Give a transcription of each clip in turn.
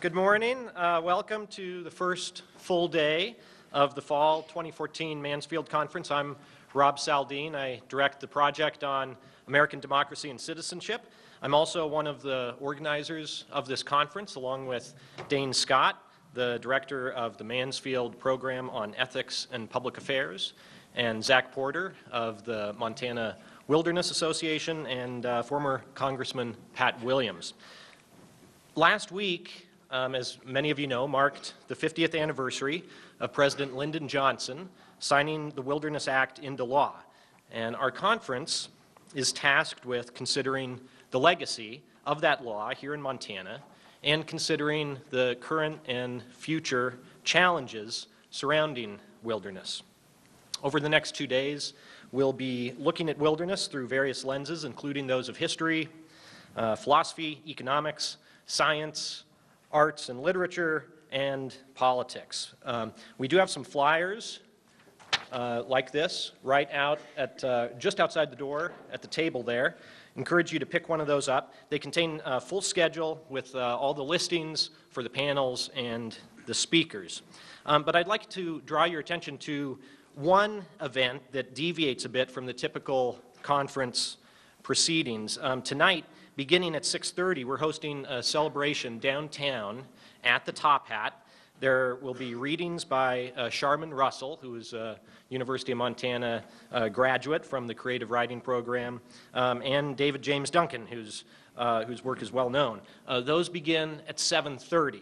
Good morning. Welcome to the first full day of the Fall 2014 Mansfield Conference. I'm Rob Saldine. I direct the project on American democracy and citizenship. I'm also one of the organizers of this conference, along with Dane Scott, the director of the Mansfield program on ethics and public affairs, and Zach Porter of the Montana Wilderness Association, and former Congressman Pat Williams. Last week, as many of you know, marked the 50th anniversary of President Lyndon Johnson signing the Wilderness Act into law. And our conference is tasked with considering the legacy of that law here in Montana and considering the current and future challenges surrounding wilderness. Over the next 2 days, we'll be looking at wilderness through various lenses, including those of history, philosophy, economics, science, arts and literature, and politics. We do have some flyers like this right out at just outside the door at the table there. Encourage you to pick one of those up. They contain a full schedule with all the listings for the panels and the speakers. But I'd like to draw your attention to one event that deviates a bit from the typical conference proceedings. Tonight, beginning at 6:30, we're hosting a celebration downtown at the Top Hat. There will be readings by Charmin Russell, who is a University of Montana graduate from the Creative Writing Program, and David James Duncan, whose work is well known. Those begin at 7:30.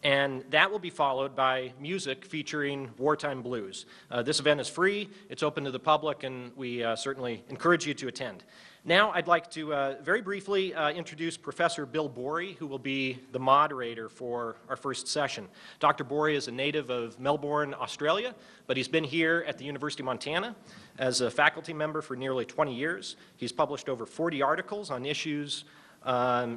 And that will be followed by music featuring wartime blues. This event is free, it's open to the public, and we certainly encourage you to attend. Now I'd like to very briefly introduce Professor Bill Borey, who will be the moderator for our first session. Dr. Borey is a native of Melbourne, Australia, but he's been here at the University of Montana as a faculty member for nearly 20 years. He's published over 40 articles on issues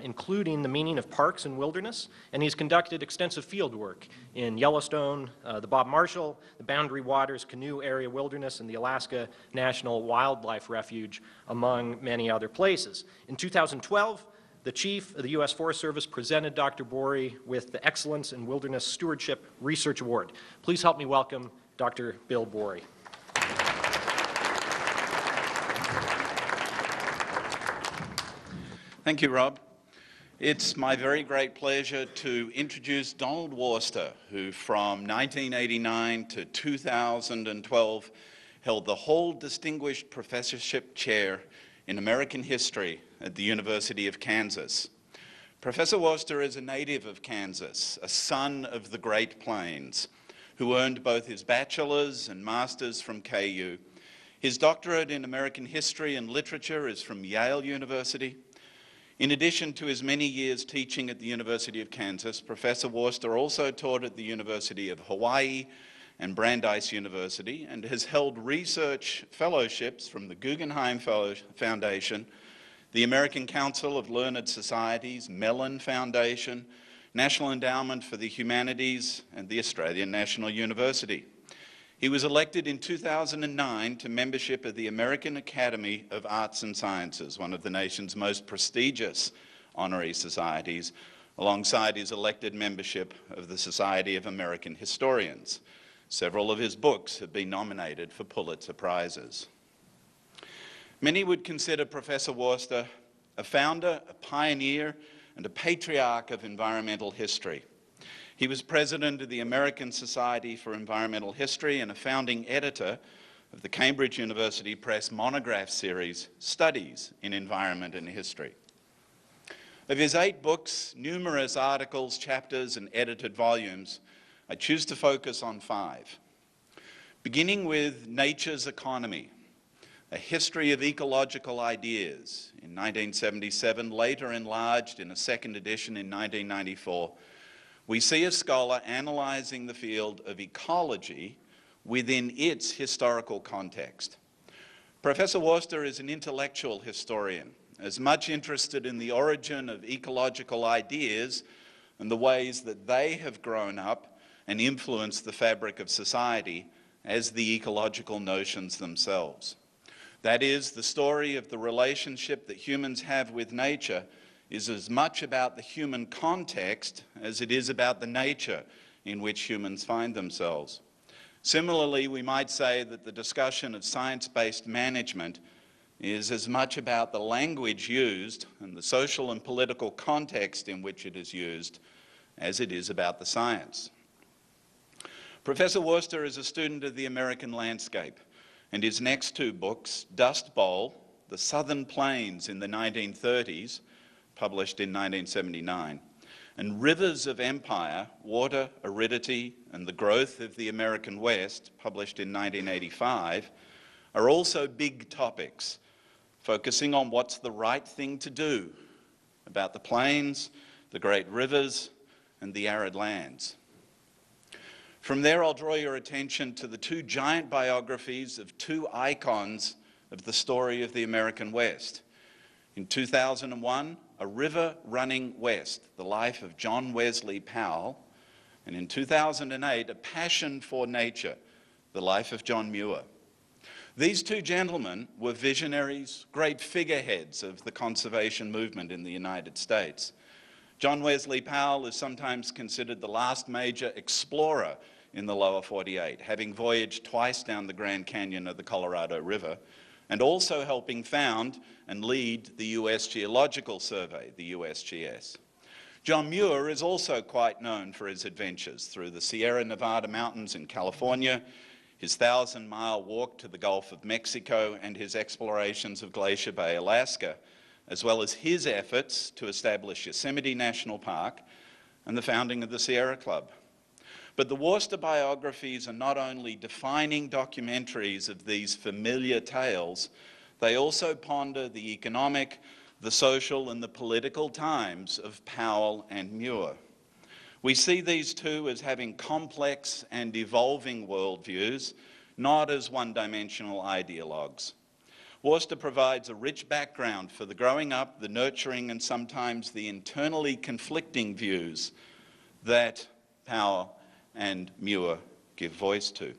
including the meaning of parks and wilderness, and he's conducted extensive field work in Yellowstone, the Bob Marshall, the Boundary Waters Canoe Area Wilderness, and the Alaska National Wildlife Refuge, among many other places. In 2012, the Chief of the U.S. Forest Service presented Dr. Borey with the Excellence in Wilderness Stewardship Research Award. Please help me welcome Dr. Bill Borey. Thank you, Rob. It's my very great pleasure to introduce Donald Worster, who from 1989 to 2012 held the whole Distinguished Professorship Chair in American History at the University of Kansas. Professor Worster is a native of Kansas, a son of the Great Plains, who earned both his bachelor's and master's from KU. His doctorate in American History and Literature is from Yale University. In addition to his many years teaching at the University of Kansas, Professor Worster also taught at the University of Hawaii and Brandeis University and has held research fellowships from the Guggenheim Foundation, the American Council of Learned Societies, Mellon Foundation, National Endowment for the Humanities, and the Australian National University. He was elected in 2009 to membership of the American Academy of Arts and Sciences, one of the nation's most prestigious honorary societies, alongside his elected membership of the Society of American Historians. Several of his books have been nominated for Pulitzer Prizes. Many would consider Professor Worster a founder, a pioneer, and a patriarch of environmental history. He was president of the American Society for Environmental History and a founding editor of the Cambridge University Press monograph series, Studies in Environment and History. Of his 8 books, numerous articles, chapters, and edited volumes, I choose to focus on 5. Beginning with Nature's Economy, a history of ecological ideas in 1977, later enlarged in a second edition in 1994, we see a scholar analyzing the field of ecology within its historical context. Professor Worster is an intellectual historian, as much interested in the origin of ecological ideas and the ways that they have grown up and influenced the fabric of society as the ecological notions themselves. That is, the story of the relationship that humans have with nature is as much about the human context as it is about the nature in which humans find themselves. Similarly, we might say that the discussion of science-based management is as much about the language used and the social and political context in which it is used as it is about the science. Professor Worster is a student of the American landscape, and his next two books, Dust Bowl, The Southern Plains in the 1930s, published in 1979, and Rivers of Empire, Water, Aridity, and the Growth of the American West, published in 1985, are also big topics, focusing on what's the right thing to do about the plains, the great rivers, and the arid lands. From there, I'll draw your attention to the two giant biographies of two icons of the story of the American West. In 2001, A River Running West, The Life of John Wesley Powell, and in 2008, A Passion for Nature, The Life of John Muir. These two gentlemen were visionaries, great figureheads of the conservation movement in the United States. John Wesley Powell is sometimes considered the last major explorer in the lower 48, having voyaged twice down the Grand Canyon of the Colorado River, and also helping found and lead the US Geological Survey, the USGS. John Muir is also quite known for his adventures through the Sierra Nevada mountains in California, his 1,000-mile walk to the Gulf of Mexico, and his explorations of Glacier Bay, Alaska, as well as his efforts to establish Yosemite National Park and the founding of the Sierra Club. But the Worster biographies are not only defining documentaries of these familiar tales, they also ponder the economic, the social, and the political times of Powell and Muir. We see these two as having complex and evolving worldviews, not as one-dimensional ideologues. Worster provides a rich background for the growing up, the nurturing, and sometimes the internally conflicting views that Powell and Muir give voice to.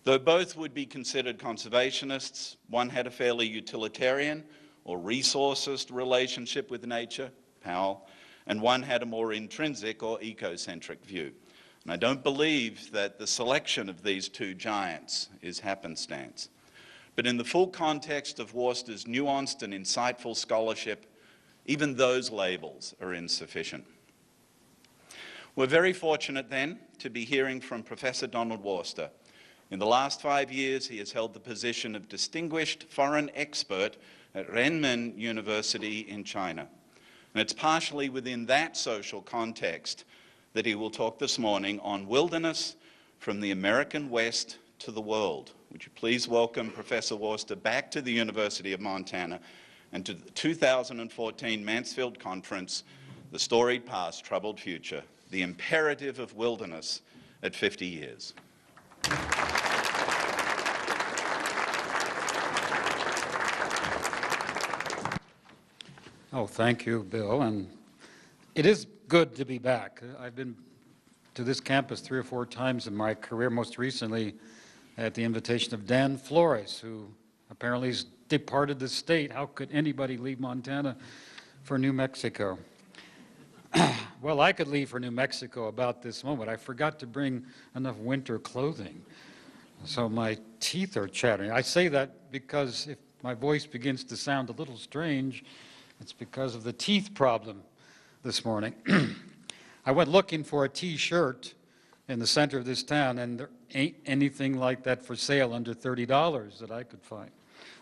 Though both would be considered conservationists, one had a fairly utilitarian or resourcist relationship with nature, Powell, and one had a more intrinsic or ecocentric view. And I don't believe that the selection of these two giants is happenstance. But in the full context of Worster's nuanced and insightful scholarship, even those labels are insufficient. We're very fortunate then to be hearing from Professor Donald Worster. In the last 5 years, he has held the position of Distinguished Foreign Expert at Renmin University in China. And it's partially within that social context that he will talk this morning on wilderness from the American West to the world. Would you please welcome Professor Worster back to the University of Montana and to the 2014 Mansfield Conference, The Storied Past, Troubled Future, the Imperative of Wilderness at 50 Years. Oh, thank you, Bill. And it is good to be back. I've been to this campus 3 or 4 times in my career, most recently at the invitation of Dan Flores, who apparently has departed the state. How could anybody leave Montana for New Mexico? Well, I could leave for New Mexico about this moment. I forgot to bring enough winter clothing, so my teeth are chattering. I say that because if my voice begins to sound a little strange, it's because of the teeth problem this morning. I went looking for a T-shirt in the center of this town, and there ain't anything like that for sale under $30 that I could find.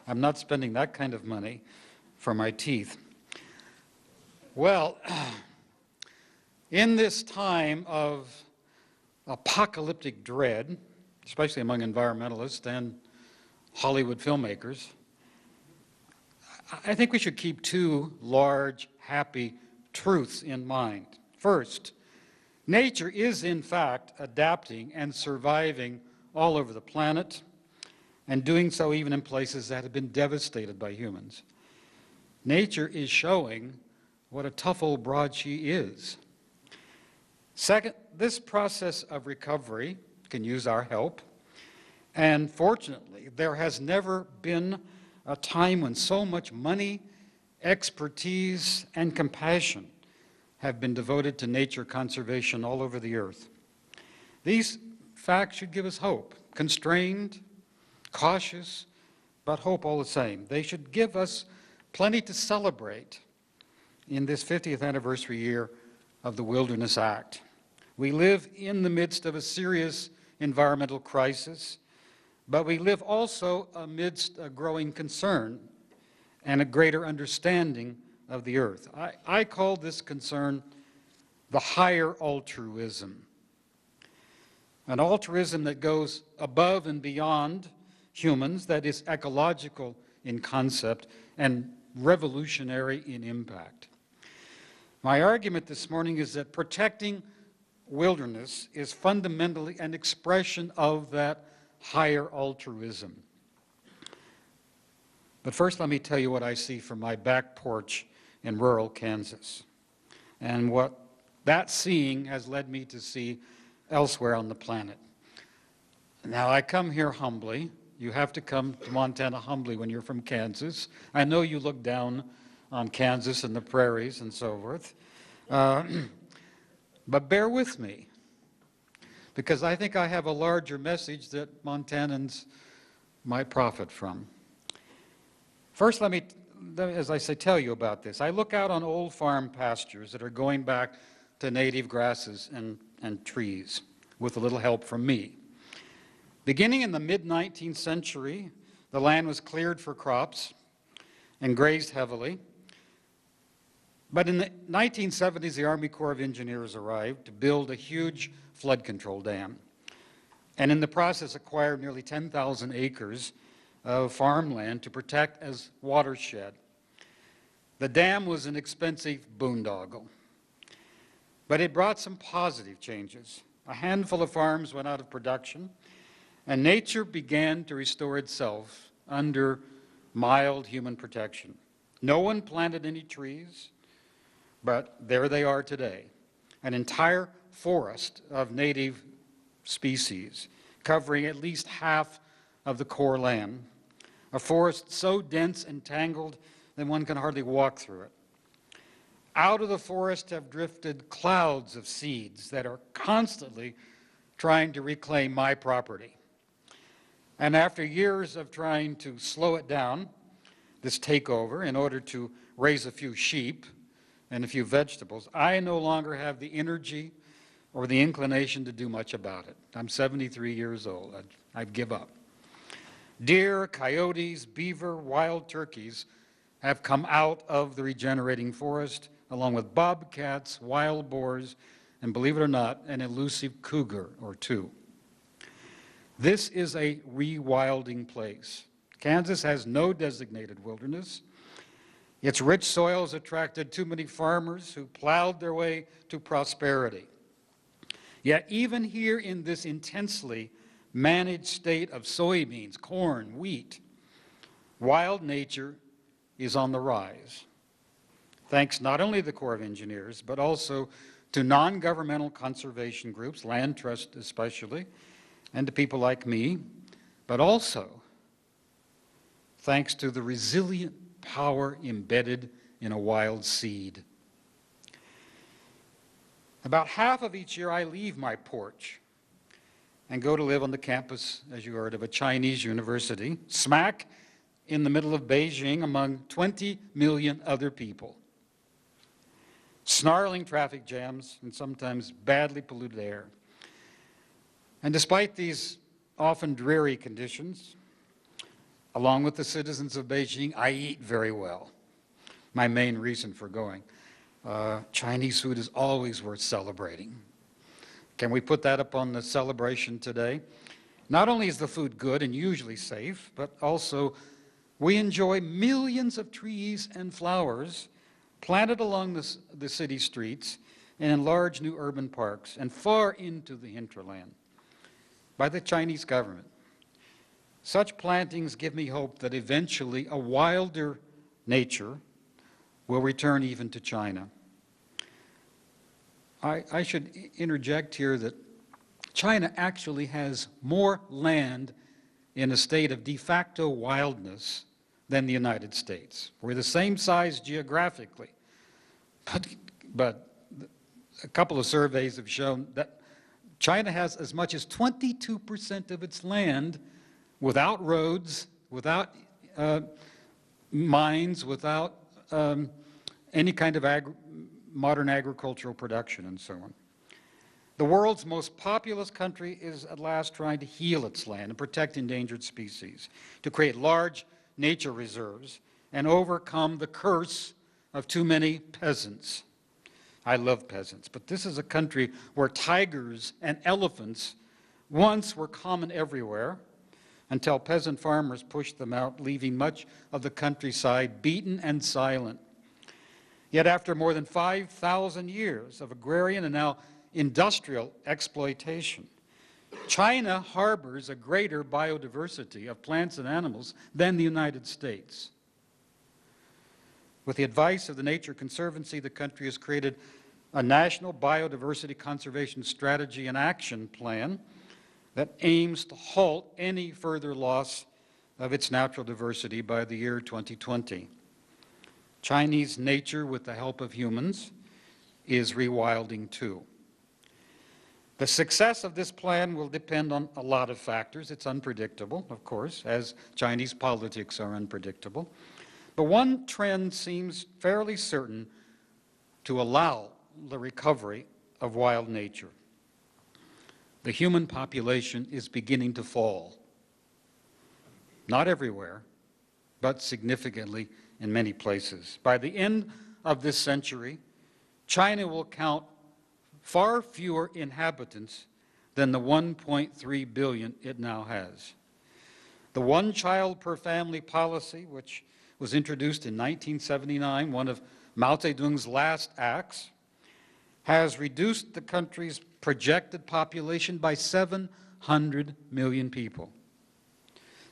I'm not spending that kind of money for my teeth. Well, in this time of apocalyptic dread, especially among environmentalists and Hollywood filmmakers, I think we should keep 2 large, happy truths in mind. First, nature is in fact adapting and surviving all over the planet, and doing so even in places that have been devastated by humans. Nature is showing what a tough old broad she is. Second, this process of recovery can use our help, and fortunately, there has never been a time when so much money, expertise, and compassion have been devoted to nature conservation all over the earth. These facts should give us hope, constrained, cautious, but hope all the same. They should give us plenty to celebrate in this 50th anniversary year of the Wilderness Act. We live in the midst of a serious environmental crisis, but we live also amidst a growing concern and a greater understanding of the earth. I call this concern the higher altruism, an altruism that goes above and beyond humans, that is ecological in concept and revolutionary in impact. My argument this morning is that protecting wilderness is fundamentally an expression of that higher altruism. But first, let me tell you what I see from my back porch in rural Kansas, and what that seeing has led me to see elsewhere on the planet. Now, I come here humbly. You have to come to Montana humbly when you're from Kansas. I know you look down on Kansas and the prairies and so forth. But bear with me, because I think I have a larger message that Montanans might profit from. First, let me, as I say, tell you about this. I look out on old farm pastures that are going back to native grasses and trees with a little help from me. Beginning in the mid-19th century, the land was cleared for crops and grazed heavily. But in the 1970s, the Army Corps of Engineers arrived to build a huge flood control dam, and in the process acquired nearly 10,000 acres of farmland to protect as watershed. The dam was an expensive boondoggle, but it brought some positive changes. A handful of farms went out of production, and nature began to restore itself under mild human protection. No one planted any trees, but there they are today, an entire forest of native species covering at least half of the core land, a forest so dense and tangled that one can hardly walk through it. Out of the forest have drifted clouds of seeds that are constantly trying to reclaim my property. And after years of trying to slow it down, this takeover, in order to raise a few sheep and a few vegetables, I no longer have the energy or the inclination to do much about it. I'm 73 years old. I give up. Deer, coyotes, beaver, wild turkeys have come out of the regenerating forest, along with bobcats, wild boars, and believe it or not, an elusive cougar or two. This is a rewilding place. Kansas has no designated wilderness. Its rich soils attracted too many farmers who plowed their way to prosperity. Yet even here in this intensely managed state of soybeans, corn, wheat, wild nature is on the rise. Thanks not only to the Corps of Engineers, but also to non-governmental conservation groups, land trust especially, and to people like me, but also thanks to the resilient power embedded in a wild seed. About half of each year I leave my porch and go to live on the campus, as you heard, of a Chinese university, smack in the middle of Beijing among 20 million other people. Snarling traffic jams and sometimes badly polluted air. And despite these often dreary conditions, along with the citizens of Beijing, I eat very well. My main reason for going. Chinese food is always worth celebrating. Can we put that up on the celebration today? Not only is the food good and usually safe, but also we enjoy millions of trees and flowers planted along the city streets and in large new urban parks and far into the hinterland by the Chinese government. Such plantings give me hope that eventually a wilder nature will return even to China. I should interject here that China actually has more land in a state of de facto wildness than the United States. We're the same size geographically, but a couple of surveys have shown that China has as much as 22% of its land without roads, without mines, without any kind of modern agricultural production and so on. The world's most populous country is at last trying to heal its land and protect endangered species, to create large nature reserves and overcome the curse of too many peasants. I love peasants, but this is a country where tigers and elephants once were common everywhere until peasant farmers pushed them out, leaving much of the countryside beaten and silent. Yet after more than 5,000 years of agrarian and now industrial exploitation, China harbors a greater biodiversity of plants and animals than the United States. With the advice of the Nature Conservancy, the country has created a national biodiversity conservation strategy and action plan that aims to halt any further loss of its natural diversity by the year 2020. Chinese nature, with the help of humans, is rewilding too. The success of this plan will depend on a lot of factors. It's unpredictable, of course, as Chinese politics are unpredictable. But one trend seems fairly certain to allow the recovery of wild nature. The human population is beginning to fall. Not everywhere, but significantly in many places. By the end of this century, China will count far fewer inhabitants than the 1.3 billion it now has. The one-child per family policy, which was introduced in 1979, one of Mao Zedong's last acts, has reduced the country's projected population by 700 million people.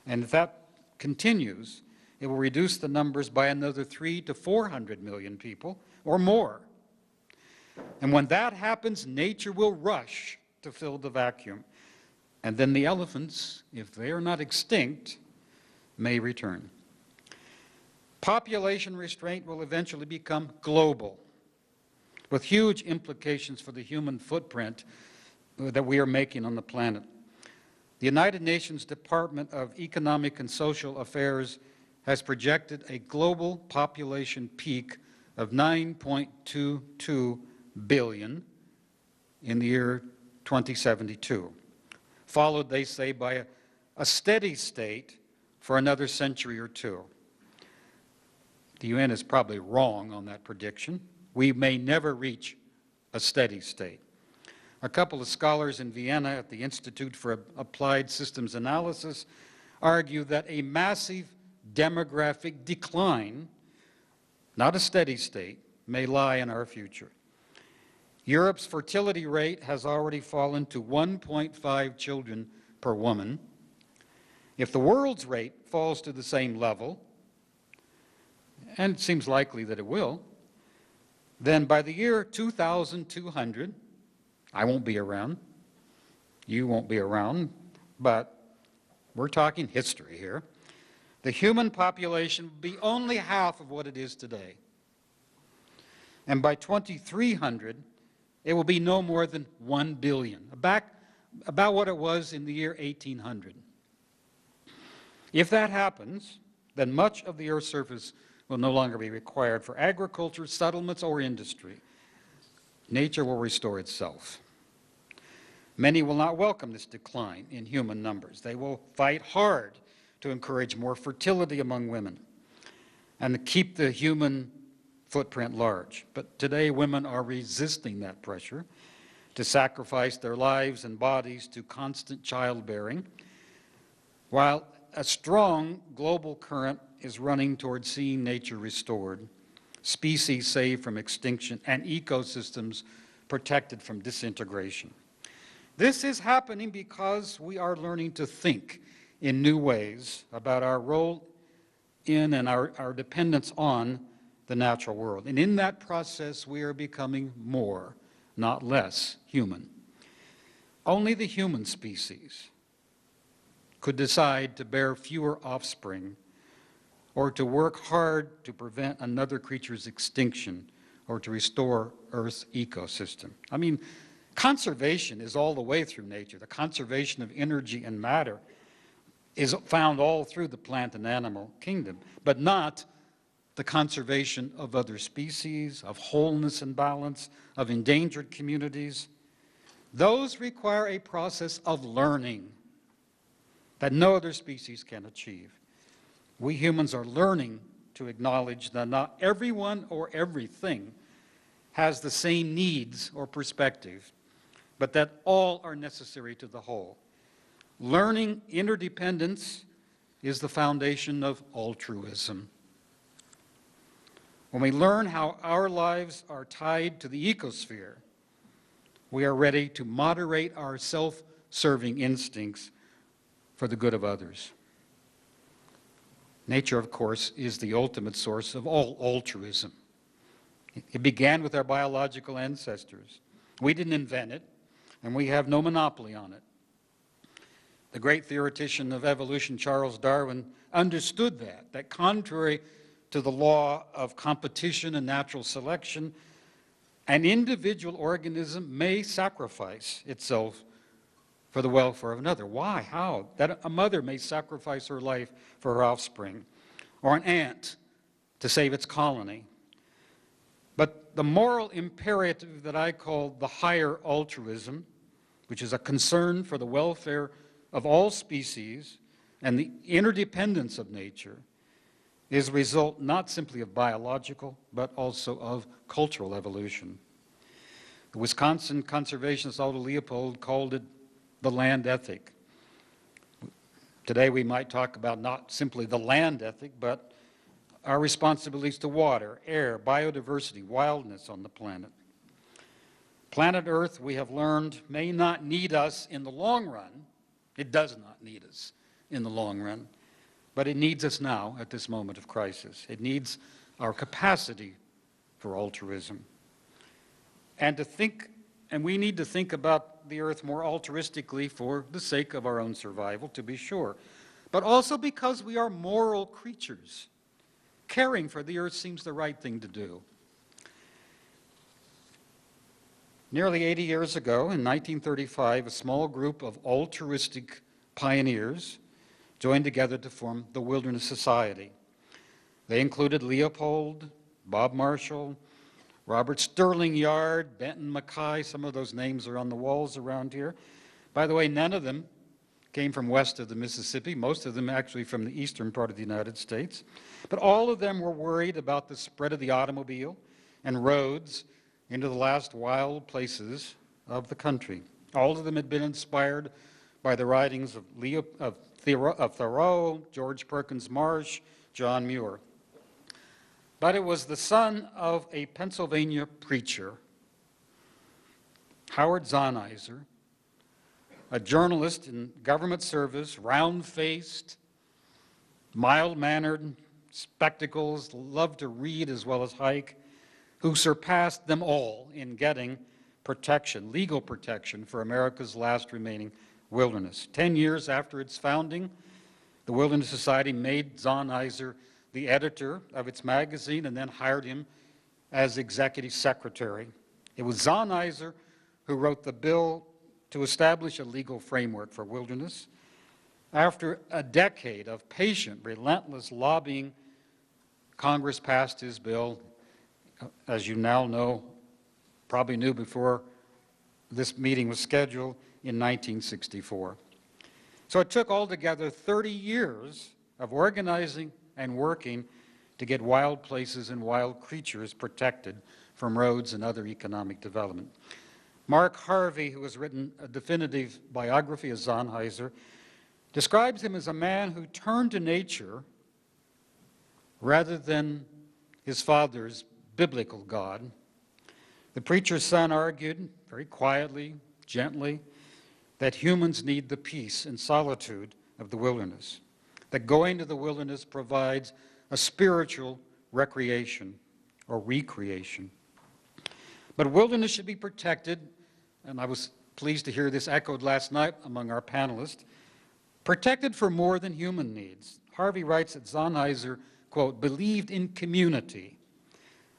And if that continues, it will reduce the numbers by another 300 to 400 million people or more. And when that happens, nature will rush to fill the vacuum. And then the elephants, if they are not extinct, may return. Population restraint will eventually become global, with huge implications for the human footprint that we are making on the planet. The United Nations Department of Economic and Social Affairs has projected a global population peak of 9.22 billion in the year 2072, followed, they say, by a steady state for another century or two. The UN is probably wrong on that prediction. We may never reach a steady state. A couple of scholars in Vienna at the Institute for Applied Systems Analysis argue that a massive demographic decline, not a steady state, may lie in our future. Europe's fertility rate has already fallen to 1.5 children per woman. If the world's rate falls to the same level, and it seems likely that it will, then by the year 2200, I won't be around, you won't be around, but we're talking history here, the human population will be only half of what it is today. And by 2300, it will be no more than 1 billion, about what it was in the year 1800. If that happens, then much of the Earth's surface will no longer be required for agriculture, settlements, or industry. Nature will restore itself. Many will not welcome this decline in human numbers. They will fight hard to encourage more fertility among women and to keep the human footprint large. But today, women are resisting that pressure to sacrifice their lives and bodies to constant childbearing, while a strong global current is running toward seeing nature restored, species saved from extinction, and ecosystems protected from disintegration. This is happening because we are learning to think in new ways about our role in and our dependence on the natural world. And in that process, we are becoming more, not less, human. Only the human species could decide to bear fewer offspring or to work hard to prevent another creature's extinction or to restore Earth's ecosystem. I mean, conservation is all the way through nature. The conservation of energy and matter is found all through the plant and animal kingdom, but not the conservation of other species, of wholeness and balance, of endangered communities. Those require a process of learning that no other species can achieve. We humans are learning to acknowledge that not everyone or everything has the same needs or perspective, but that all are necessary to the whole. Learning interdependence is the foundation of altruism. When we learn how our lives are tied to the ecosphere, we are ready to moderate our self-serving instincts for the good of others. Nature, of course, is the ultimate source of all altruism. It began with our biological ancestors. We didn't invent it, and we have no monopoly on it. The great theoretician of evolution, Charles Darwin, understood that contrary to the law of competition and natural selection, an individual organism may sacrifice itself for the welfare of another. Why? How? That a mother may sacrifice her life for her offspring, or an ant to save its colony. But the moral imperative that I call the higher altruism, which is a concern for the welfare of all species and the interdependence of nature, is a result not simply of biological, but also of cultural evolution. The Wisconsin conservationist Aldo Leopold called it the land ethic. Today we might talk about not simply the land ethic, but our responsibilities to water, air, biodiversity, wildness on the planet. Planet Earth, we have learned, may not need us in the long run. It does not need us in the long run, but it needs us now at this moment of crisis. It needs our capacity for altruism. And we need to think about the Earth more altruistically for the sake of our own survival, to be sure, but also because we are moral creatures. Caring for the Earth seems the right thing to do. Nearly 80 years ago, in 1935, a small group of altruistic pioneers joined together to form the Wilderness Society. They included Leopold, Bob Marshall, Robert Sterling Yard, Benton Mackay. Some of those names are on the walls around here. By the way, none of them came from west of the Mississippi, most of them actually from the eastern part of the United States. But all of them were worried about the spread of the automobile and roads into the last wild places of the country. All of them had been inspired by the writings of Thoreau, George Perkins Marsh, John Muir. But it was the son of a Pennsylvania preacher, Howard Zahniser, a journalist in government service, round-faced, mild-mannered, spectacles, loved to read as well as hike, who surpassed them all in getting protection, legal protection for America's last remaining wilderness. 10 years after its founding, the Wilderness Society made Zahniser the editor of its magazine and then hired him as executive secretary. It was Zahniser who wrote the bill to establish a legal framework for wilderness. After a decade of patient, relentless lobbying, Congress passed his bill, as you now know, probably knew before this meeting was scheduled, in 1964. So it took altogether 30 years of organizing and working to get wild places and wild creatures protected from roads and other economic development. Mark Harvey, who has written a definitive biography of Zahniser, describes him as a man who turned to nature rather than his father's biblical God. The preacher's son argued, very quietly, gently, that humans need the peace and solitude of the wilderness, that going to the wilderness provides a spiritual recreation or recreation. But wilderness should be protected, and I was pleased to hear this echoed last night among our panelists, protected for more than human needs. Harvey writes that Zahniser, quote, believed in community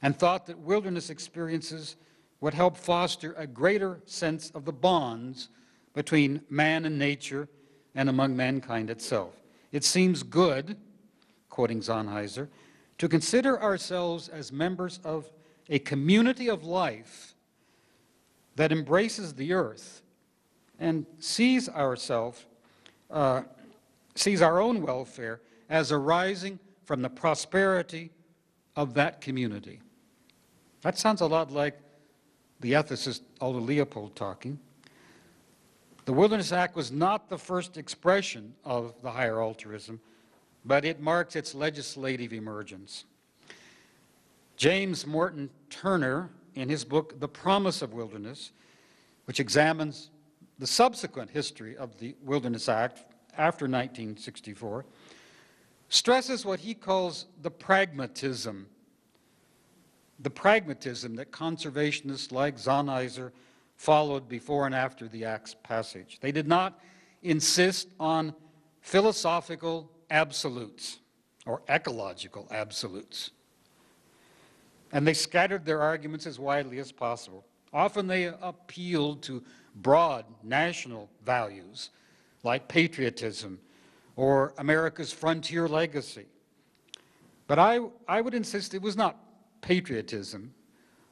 and thought that wilderness experiences would help foster a greater sense of the bonds between man and nature and among mankind itself. It seems good, quoting Sennheiser, to consider ourselves as members of a community of life that embraces the earth and sees our own welfare as arising from the prosperity of that community. That sounds a lot like the ethicist Aldo Leopold talking. The Wilderness Act was not the first expression of the higher altruism, but it marks its legislative emergence. James Morton Turner, in his book, The Promise of Wilderness, which examines the subsequent history of the Wilderness Act after 1964, stresses what he calls the pragmatism that conservationists like Sennheiser followed before and after the Act's passage. They did not insist on philosophical absolutes or ecological absolutes. And they scattered their arguments as widely as possible. Often they appealed to broad national values like patriotism or America's frontier legacy. But I would insist it was not patriotism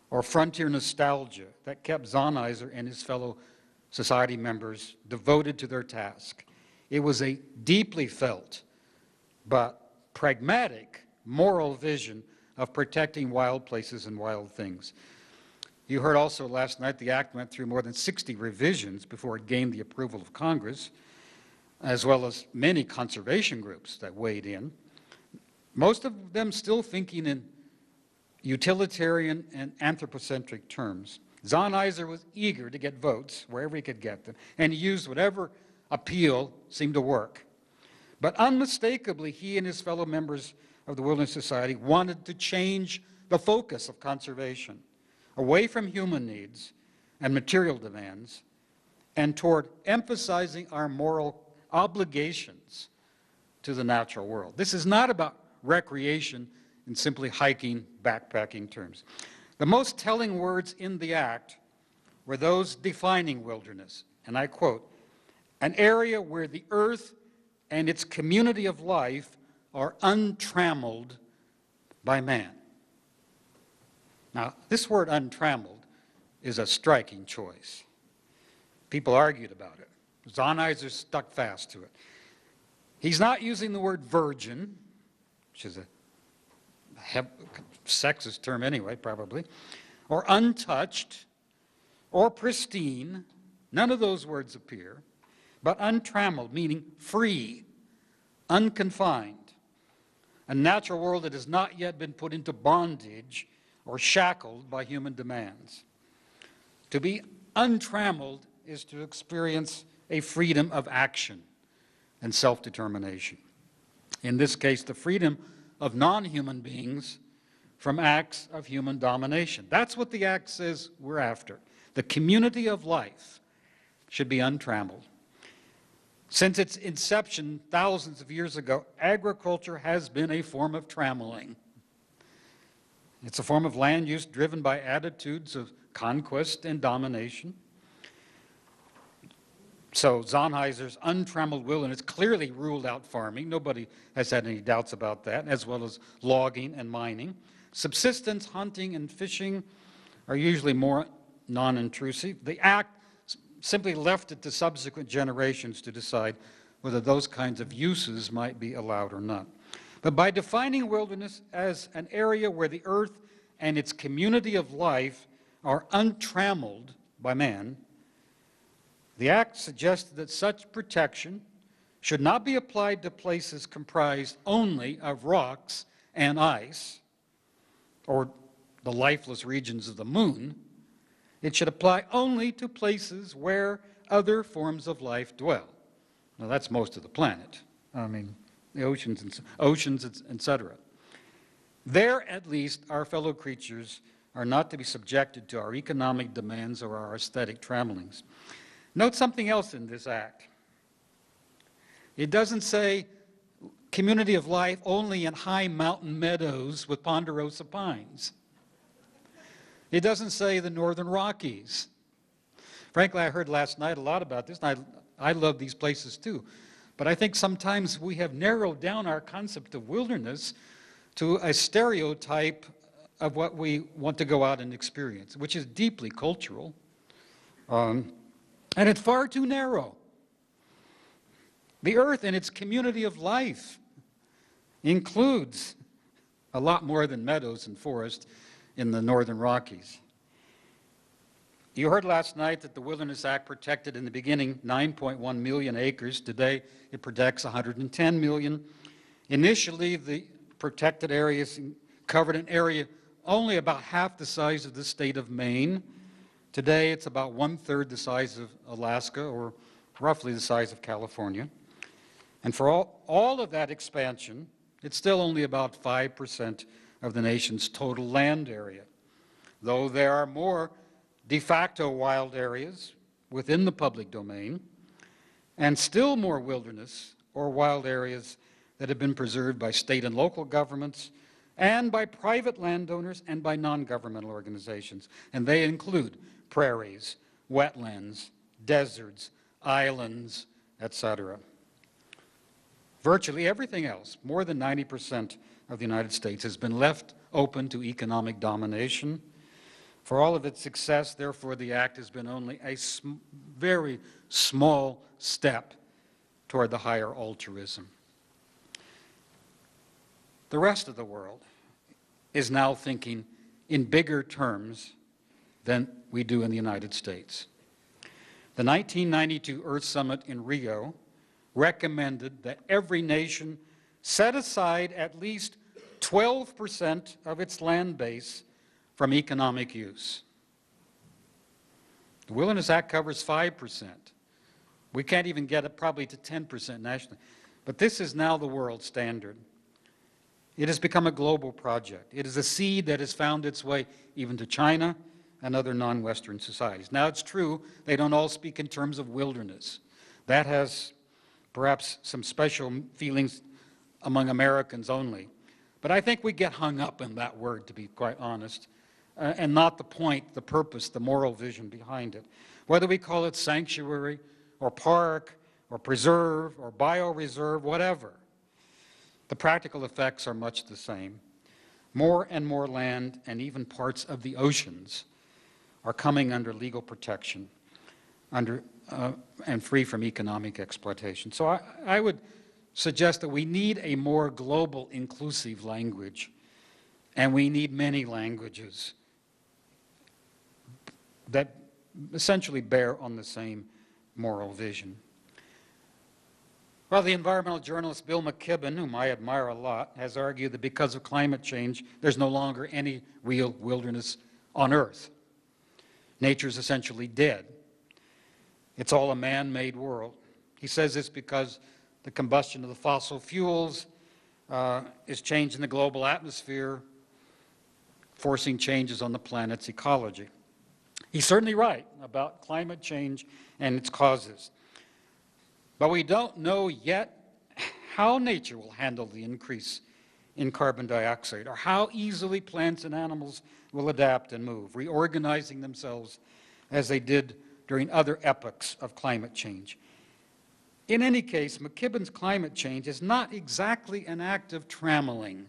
or frontier nostalgia that kept Sennheiser and his fellow society members devoted to their task. It was a deeply felt but pragmatic moral vision of protecting wild places and wild things. You heard also last night the Act went through more than 60 revisions before it gained the approval of Congress, as well as many conservation groups that weighed in, most of them still thinking in utilitarian and anthropocentric terms. Sennheiser was eager to get votes wherever he could get them, and he used whatever appeal seemed to work. But unmistakably, he and his fellow members of the Wilderness Society wanted to change the focus of conservation away from human needs and material demands and toward emphasizing our moral obligations to the natural world. This is not about recreation in simply hiking, backpacking terms. The most telling words in the Act were those defining wilderness, and I quote, "An area where the earth and its community of life are untrammeled by man." Now, this word untrammeled is a striking choice. People argued about it. Sennheiser stuck fast to it. He's not using the word virgin, which is a sexist term anyway, probably, or untouched, or pristine. None of those words appear, but untrammeled, meaning free, unconfined, a natural world that has not yet been put into bondage or shackled by human demands. To be untrammeled is to experience a freedom of action and self-determination. In this case, the freedom of non-human beings from acts of human domination. That's what the Act says we're after. The community of life should be untrammeled. Since its inception thousands of years ago, agriculture has been a form of trammeling. It's a form of land use driven by attitudes of conquest and domination. So Sennheiser's untrammeled wilderness clearly ruled out farming. Nobody has had any doubts about that, as well as logging and mining. Subsistence, hunting, and fishing are usually more non-intrusive. The Act simply left it to subsequent generations to decide whether those kinds of uses might be allowed or not. But by defining wilderness as an area where the earth and its community of life are untrammeled by man, the Act suggested that such protection should not be applied to places comprised only of rocks and ice, or the lifeless regions of the moon. It should apply only to places where other forms of life dwell. Now, that's most of the planet. I mean, the oceans, etc. There, at least, our fellow creatures are not to be subjected to our economic demands or our aesthetic trammelings. Note something else in this Act. It doesn't say community of life only in high mountain meadows with ponderosa pines. It doesn't say the Northern Rockies. Frankly, I heard last night a lot about this, and I love these places too. But I think sometimes we have narrowed down our concept of wilderness to a stereotype of what we want to go out and experience, which is deeply cultural. And it's far too narrow. The earth and its community of life includes a lot more than meadows and forest in the Northern Rockies. You heard last night that the Wilderness Act protected in the beginning 9.1 million acres. Today it protects 110 million. Initially, the protected areas covered an area only about half the size of the state of Maine. Today it's about one-third the size of Alaska, or roughly the size of California. And for all of that expansion, it's still only about 5% of the nation's total land area, though there are more de facto wild areas within the public domain, and still more wilderness or wild areas that have been preserved by state and local governments and by private landowners and by non-governmental organizations. And they include prairies, wetlands, deserts, islands, etc. Virtually everything else, more than 90% of the United States, has been left open to economic domination. For all of its success, therefore, the Act has been only a very small step toward the higher altruism. The rest of the world is now thinking in bigger terms than we do in the United States. The 1992 Earth Summit in Rio recommended that every nation set aside at least 12% of its land base from economic use. The Wilderness Act covers 5%. We can't even get it probably to 10% nationally. But this is now the world standard. It has become a global project. It is a seed that has found its way even to China and other non-Western societies. Now, it's true they don't all speak in terms of wilderness. That has perhaps some special feelings among Americans only. But I think we get hung up in that word, to be quite honest, and not the point, the purpose, the moral vision behind it. Whether we call it sanctuary or park or preserve or bioreserve, whatever, the practical effects are much the same. More and more land and even parts of the oceans are coming under legal protection and free from economic exploitation. So I would suggest that we need a more global, inclusive language, and we need many languages that essentially bear on the same moral vision. Well, the environmental journalist Bill McKibben, whom I admire a lot, has argued that because of climate change, there's no longer any real wilderness on Earth. Nature's essentially dead. It's all a man-made world. He says this because the combustion of the fossil fuels is changing the global atmosphere, forcing changes on the planet's ecology. He's certainly right about climate change and its causes. But we don't know yet how nature will handle the increase in carbon dioxide, or how easily plants and animals will adapt and move, reorganizing themselves as they did during other epochs of climate change. In any case, McKibben's climate change is not exactly an act of trammeling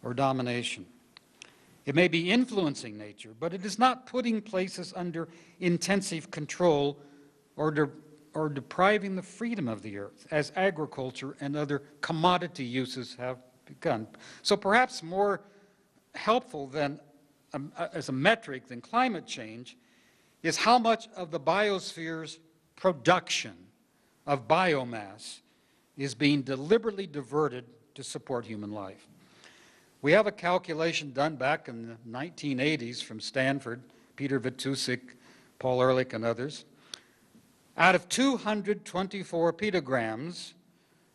or domination. It may be influencing nature, but it is not putting places under intensive control or depriving the freedom of the earth, as agriculture and other commodity uses have begun. So perhaps more helpful than as a metric than climate change is how much of the biosphere's production of biomass is being deliberately diverted to support human life. We have a calculation done back in the 1980s from Stanford, Peter Vitusik, Paul Ehrlich, and others. Out of 224 petograms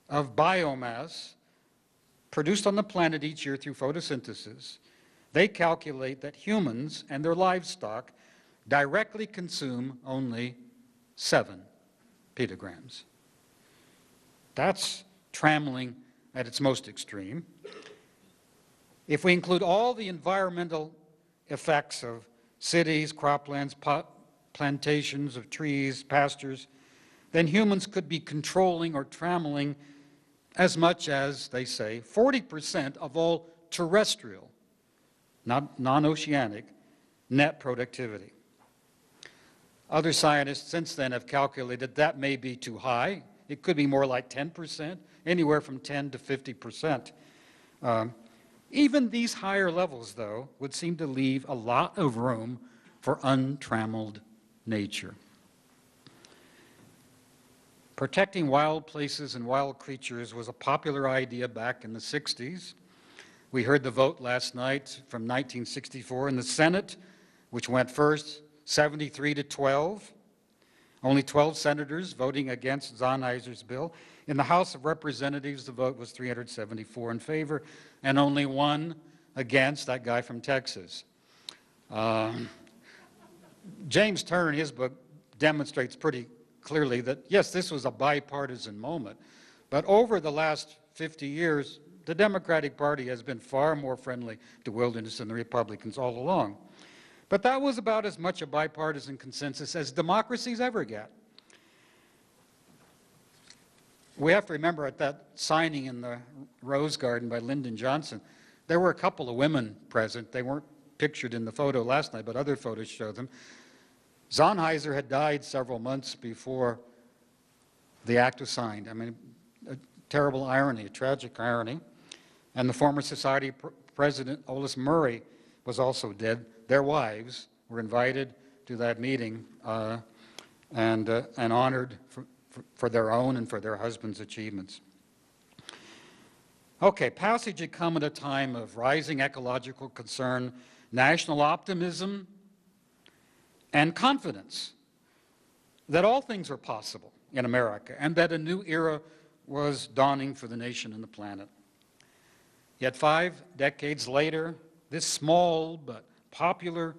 of biomass produced on the planet each year through photosynthesis, they calculate that humans and their livestock directly consume only 7 petograms. That's trammeling at its most extreme. If we include all the environmental effects of cities, croplands, plantations of trees, pastures, then humans could be controlling or trammeling as much as, they say, 40% of all terrestrial, not non-oceanic, net productivity. Other scientists since then have calculated that may be too high. It could be more like 10%, anywhere from 10 to 50%. Even these higher levels, though, would seem to leave a lot of room for untrammeled nature. Protecting wild places and wild creatures was a popular idea back in the 60s. We heard the vote last night from 1964 in the Senate, which went first 73 to 12. Only 12 senators voting against Sonnheiser's bill. In the House of Representatives, the vote was 374 in favor, and only one against, that guy from Texas. James Turner, in his book, demonstrates pretty clearly that, yes, this was a bipartisan moment, but over the last 50 years, the Democratic Party has been far more friendly to wilderness than the Republicans all along. But that was about as much a bipartisan consensus as democracies ever get. We have to remember at that signing in the Rose Garden by Lyndon Johnson, there were a couple of women present. They weren't pictured in the photo last night, but other photos show them. Sonnheiser had died several months before the act was signed. I mean, a terrible irony, a tragic irony. And the former society president, Otis Murray, was also dead. Their wives were invited to that meeting and honored for their own and for their husbands' achievements. Okay, passage had come at a time of rising ecological concern, national optimism, and confidence that all things are possible in America and that a new era was dawning for the nation and the planet. Yet 5 decades later, this small but popular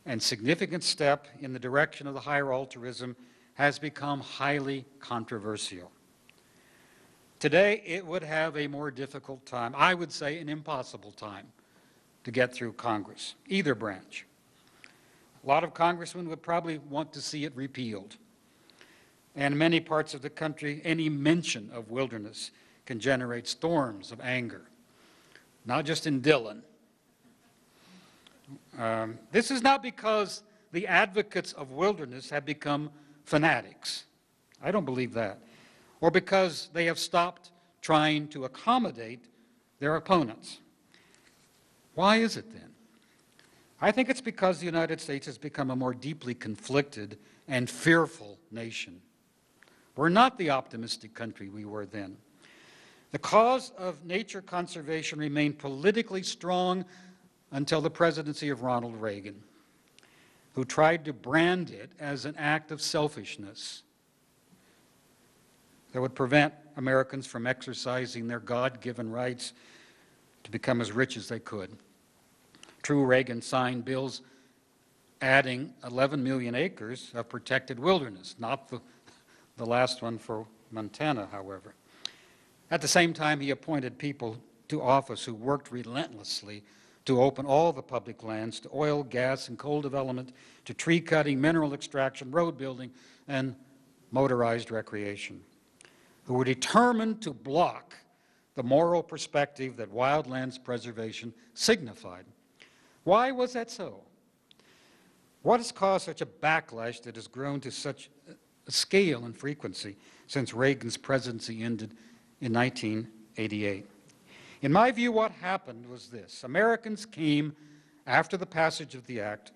and significant step in the direction of the higher altruism has become highly controversial. Today, it would have a more difficult time, I would say an impossible time, to get through Congress, either branch. A lot of congressmen would probably want to see it repealed. And in many parts of the country, any mention of wilderness can generate storms of anger, not just in Dillon. This is not because the advocates of wilderness have become fanatics. I don't believe that. Or because they have stopped trying to accommodate their opponents. Why is it then? I think it's because the United States has become a more deeply conflicted and fearful nation. We're not the optimistic country we were then. The cause of nature conservation remained politically strong until the presidency of Ronald Reagan, who tried to brand it as an act of selfishness that would prevent Americans from exercising their God-given rights to become as rich as they could. True, Reagan signed bills adding 11 million acres of protected wilderness, not the last one for Montana, however. At the same time, he appointed people to office who worked relentlessly to open all the public lands to oil, gas, and coal development, to tree cutting, mineral extraction, road building, and motorized recreation, who were determined to block the moral perspective that wildlands preservation signified. Why was that so? What has caused such a backlash that has grown to such a scale and frequency since Reagan's presidency ended in 1988? In my view, what happened was this. Americans came, after the passage of the act,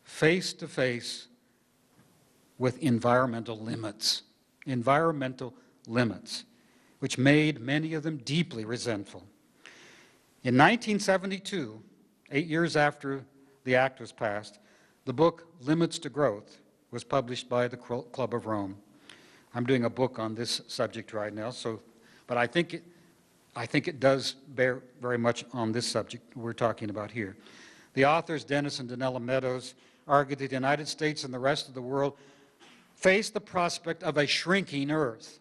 face to face with environmental limits, which made many of them deeply resentful. In 1972, 8 years after the act was passed, the book Limits to Growth was published by the Club of Rome. I'm doing a book on this subject right now, but I think it does bear very much on this subject we're talking about here. The authors, Dennis and Donella Meadows, argued that the United States and the rest of the world face the prospect of a shrinking Earth.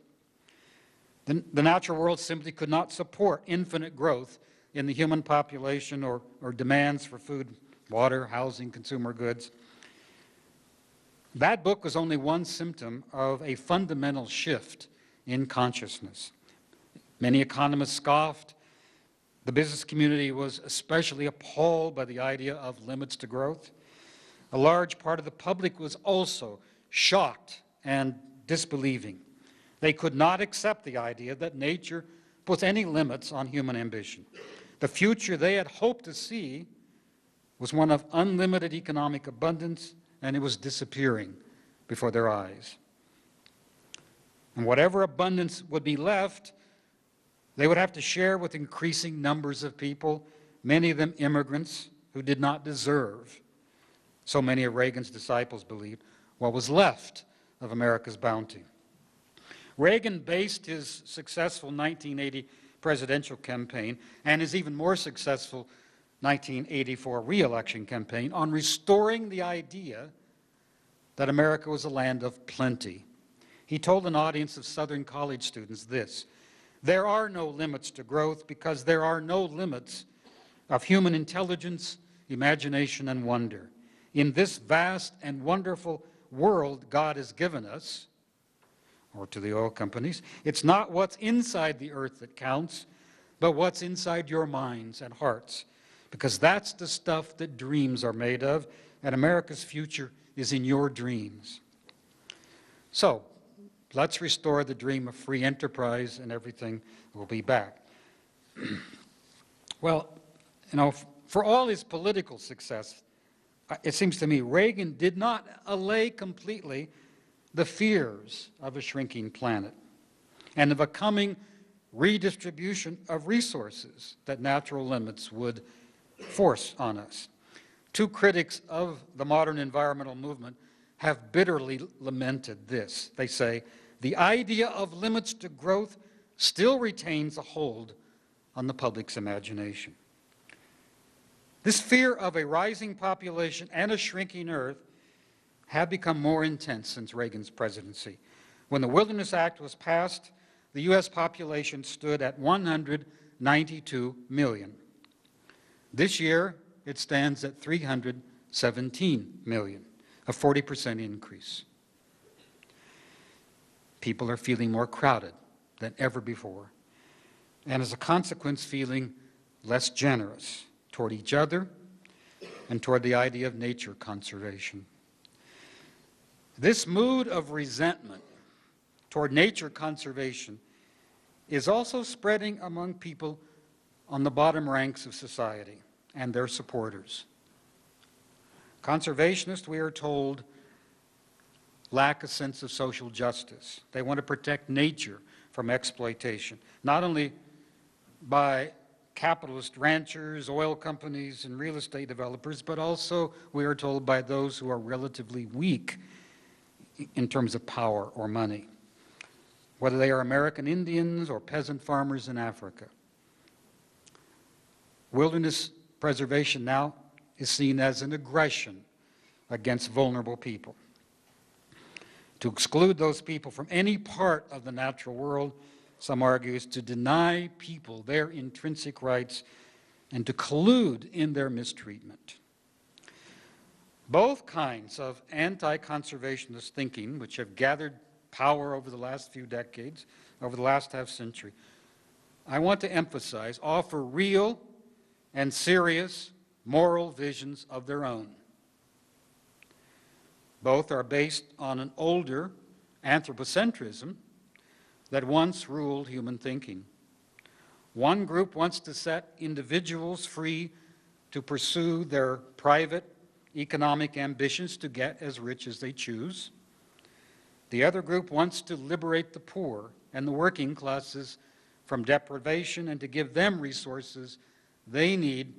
The natural world simply could not support infinite growth in the human population or demands for food, water, housing, consumer goods. That book was only one symptom of a fundamental shift in consciousness. Many economists scoffed. The business community was especially appalled by the idea of limits to growth. A large part of the public was also shocked and disbelieving. They could not accept the idea that nature puts any limits on human ambition. The future they had hoped to see was one of unlimited economic abundance, and it was disappearing before their eyes. And whatever abundance would be left, they would have to share with increasing numbers of people, many of them immigrants who did not deserve, so many of Reagan's disciples believed, what was left of America's bounty. Reagan based his successful 1980 presidential campaign and his even more successful 1984 re-election campaign on restoring the idea that America was a land of plenty. He told an audience of Southern college students this: "There are no limits to growth because there are no limits of human intelligence, imagination, and wonder. In this vast and wonderful world God has given us," or to the oil companies, "it's not what's inside the earth that counts, but what's inside your minds and hearts, because that's the stuff that dreams are made of, and America's future is in your dreams." So, let's restore the dream of free enterprise and everything will be back. Well, you know, for all his political success, it seems to me Reagan did not allay completely the fears of a shrinking planet and of a coming redistribution of resources that natural limits would force on us. Two critics of the modern environmental movement have bitterly lamented this. They say, "The idea of limits to growth still retains a hold on the public's imagination." This fear of a rising population and a shrinking earth have become more intense since Reagan's presidency. When the Wilderness Act was passed, the U.S. population stood at 192 million. This year, it stands at 317 million, a 40% increase. People are feeling more crowded than ever before, and as a consequence, feeling less generous toward each other and toward the idea of nature conservation. This mood of resentment toward nature conservation is also spreading among people on the bottom ranks of society and their supporters. Conservationists, we are told, lack a sense of social justice. They want to protect nature from exploitation, not only by capitalist ranchers, oil companies, and real estate developers, but also, we are told, by those who are relatively weak in terms of power or money, whether they are American Indians or peasant farmers in Africa. Wilderness preservation now is seen as an aggression against vulnerable people. To exclude those people from any part of the natural world, some argue, is to deny people their intrinsic rights and to collude in their mistreatment. Both kinds of anti-conservationist thinking, which have gathered power over the last few decades, over the last half-century, I want to emphasize, offer real and serious moral visions of their own. Both are based on an older anthropocentrism that once ruled human thinking. One group wants to set individuals free to pursue their private economic ambitions to get as rich as they choose. The other group wants to liberate the poor and the working classes from deprivation and to give them resources they need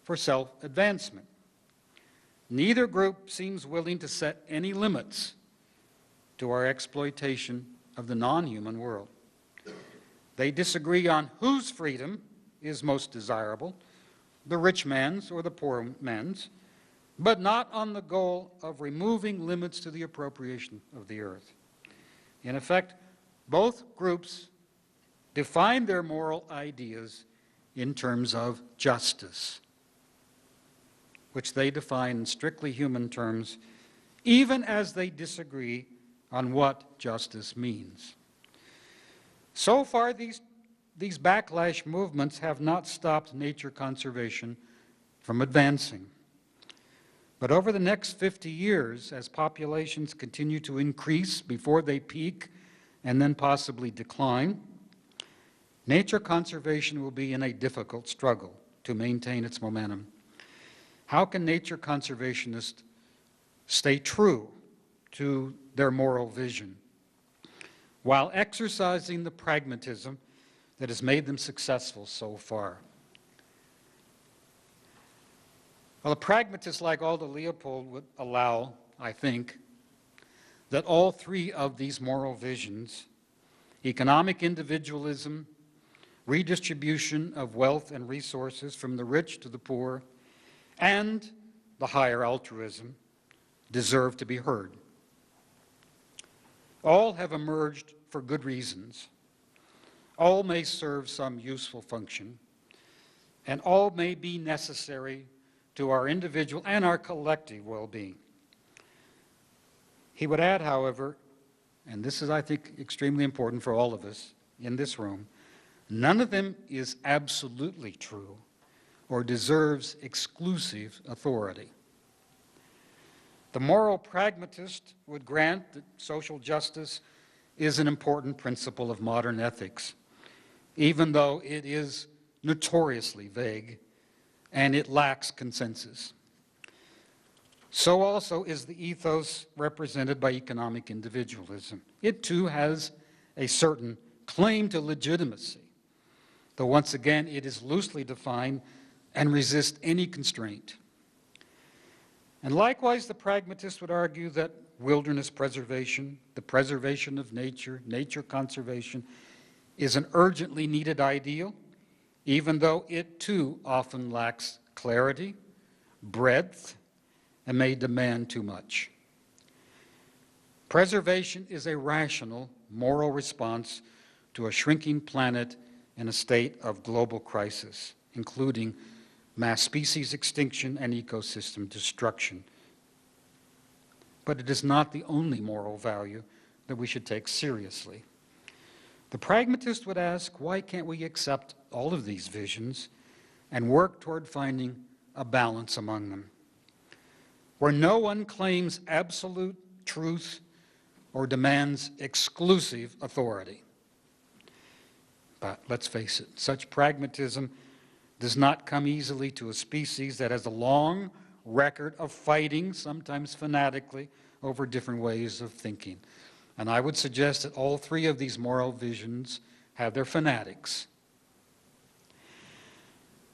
for self-advancement. Neither group seems willing to set any limits to our exploitation of the non-human world. They disagree on whose freedom is most desirable, the rich man's or the poor man's, but not on the goal of removing limits to the appropriation of the earth. In effect, both groups define their moral ideas in terms of justice, which they define in strictly human terms, even as they disagree on what justice means. So far, these backlash movements have not stopped nature conservation from advancing. But over the next 50 years, as populations continue to increase before they peak and then possibly decline, nature conservation will be in a difficult struggle to maintain its momentum. How can nature conservationists stay true to their moral vision while exercising the pragmatism that has made them successful so far? Well, a pragmatist like Aldo Leopold would allow, I think, that all three of these moral visions, economic individualism, redistribution of wealth and resources from the rich to the poor, and the higher altruism, deserve to be heard. All have emerged for good reasons. All may serve some useful function, and all may be necessary to our individual and our collective well-being. He would add, however, and this is, I think, extremely important for all of us in this room, none of them is absolutely true or deserves exclusive authority. The moral pragmatist would grant that social justice is an important principle of modern ethics, even though it is notoriously vague and it lacks consensus. So also is the ethos represented by economic individualism. It too has a certain claim to legitimacy, though once again it is loosely defined and resists any constraint. And likewise, the pragmatist would argue that wilderness preservation, the preservation of nature, nature conservation, is an urgently needed ideal, even though it too often lacks clarity, breadth, and may demand too much. Preservation is a rational, moral response to a shrinking planet in a state of global crisis, including mass species extinction and ecosystem destruction. But it is not the only moral value that we should take seriously. The pragmatist would ask, why can't we accept all of these visions and work toward finding a balance among them, where no one claims absolute truth or demands exclusive authority? But let's face it, such pragmatism does not come easily to a species that has a long record of fighting, sometimes fanatically, over different ways of thinking. And I would suggest that all three of these moral visions have their fanatics.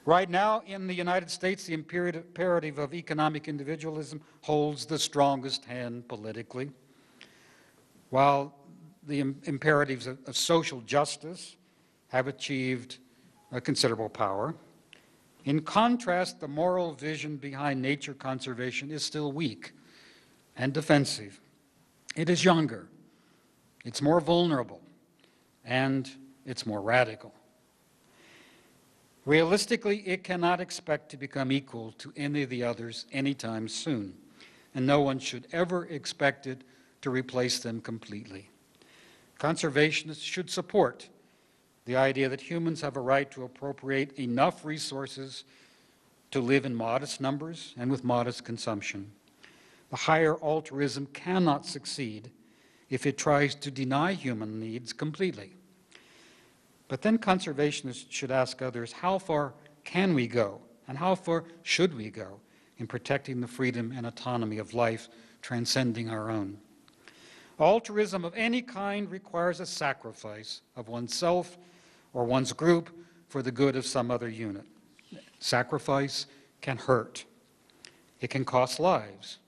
Right now, in the United States, the imperative of economic individualism holds the strongest hand politically, while the imperatives of social justice have achieved a considerable power. In contrast, the moral vision behind nature conservation is still weak and defensive. It is younger, it's more vulnerable, and it's more radical. Realistically, it cannot expect to become equal to any of the others anytime soon, and no one should ever expect it to replace them completely. Conservationists should support the idea that humans have a right to appropriate enough resources to live in modest numbers and with modest consumption. The higher altruism cannot succeed if it tries to deny human needs completely. But then conservationists should ask others, how far can we go, and how far should we go in protecting the freedom and autonomy of life transcending our own? Altruism of any kind requires a sacrifice of oneself or one's group for the good of some other unit. Sacrifice can hurt. It can cost lives.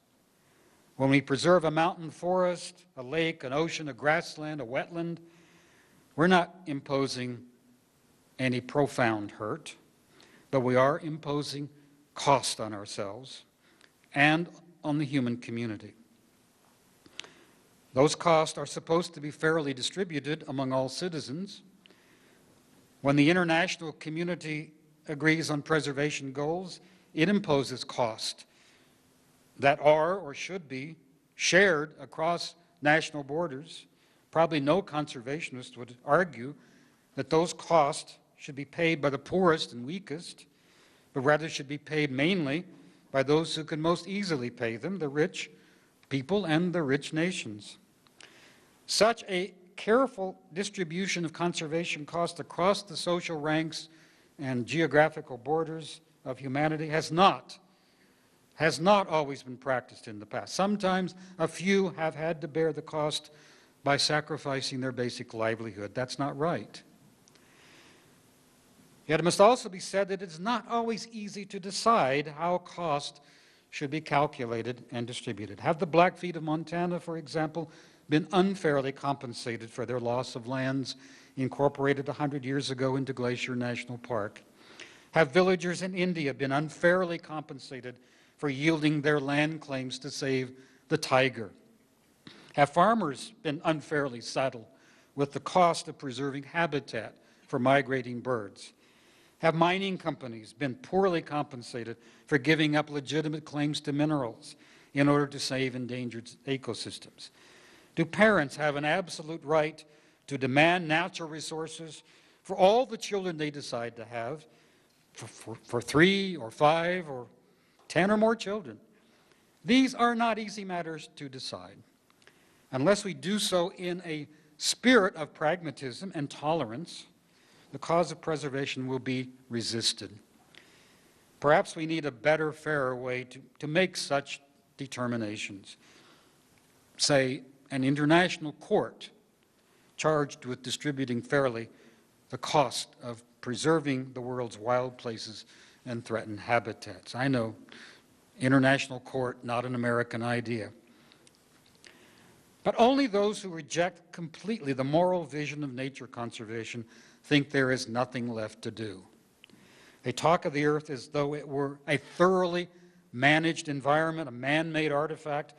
When we preserve a mountain forest, a lake, an ocean, a grassland, a wetland, we're not imposing any profound hurt, but we are imposing cost on ourselves and on the human community. Those costs are supposed to be fairly distributed among all citizens, When the international community agrees on preservation goals, it imposes costs that are or should be shared across national borders. Probably no conservationist would argue that those costs should be paid by the poorest and weakest, but rather should be paid mainly by those who can most easily pay them, the rich people and the rich nations. Such a careful distribution of conservation costs across the social ranks and geographical borders of humanity has not always been practiced in the past. Sometimes a few have had to bear the cost by sacrificing their basic livelihood. That's not right. Yet it must also be said that it's not always easy to decide how cost should be calculated and distributed. Have the Blackfeet of Montana, for example, been unfairly compensated for their loss of lands incorporated 100 years ago into Glacier National Park? Have villagers in India been unfairly compensated for yielding their land claims to save the tiger? Have farmers been unfairly saddled with the cost of preserving habitat for migrating birds? Have mining companies been poorly compensated for giving up legitimate claims to minerals in order to save endangered ecosystems? Do parents have an absolute right to demand natural resources for all the children they decide to have, for 3 or 5 or 10 or more children? These are not easy matters to decide. Unless we do so in a spirit of pragmatism and tolerance, the cause of preservation will be resisted. Perhaps we need a better, fairer way to make such determinations. Say, an international court charged with distributing fairly the cost of preserving the world's wild places and threatened habitats. I know, international court, not an American idea. But only those who reject completely the moral vision of nature conservation think there is nothing left to do. They talk of the earth as though it were a thoroughly managed environment, a man-made artifact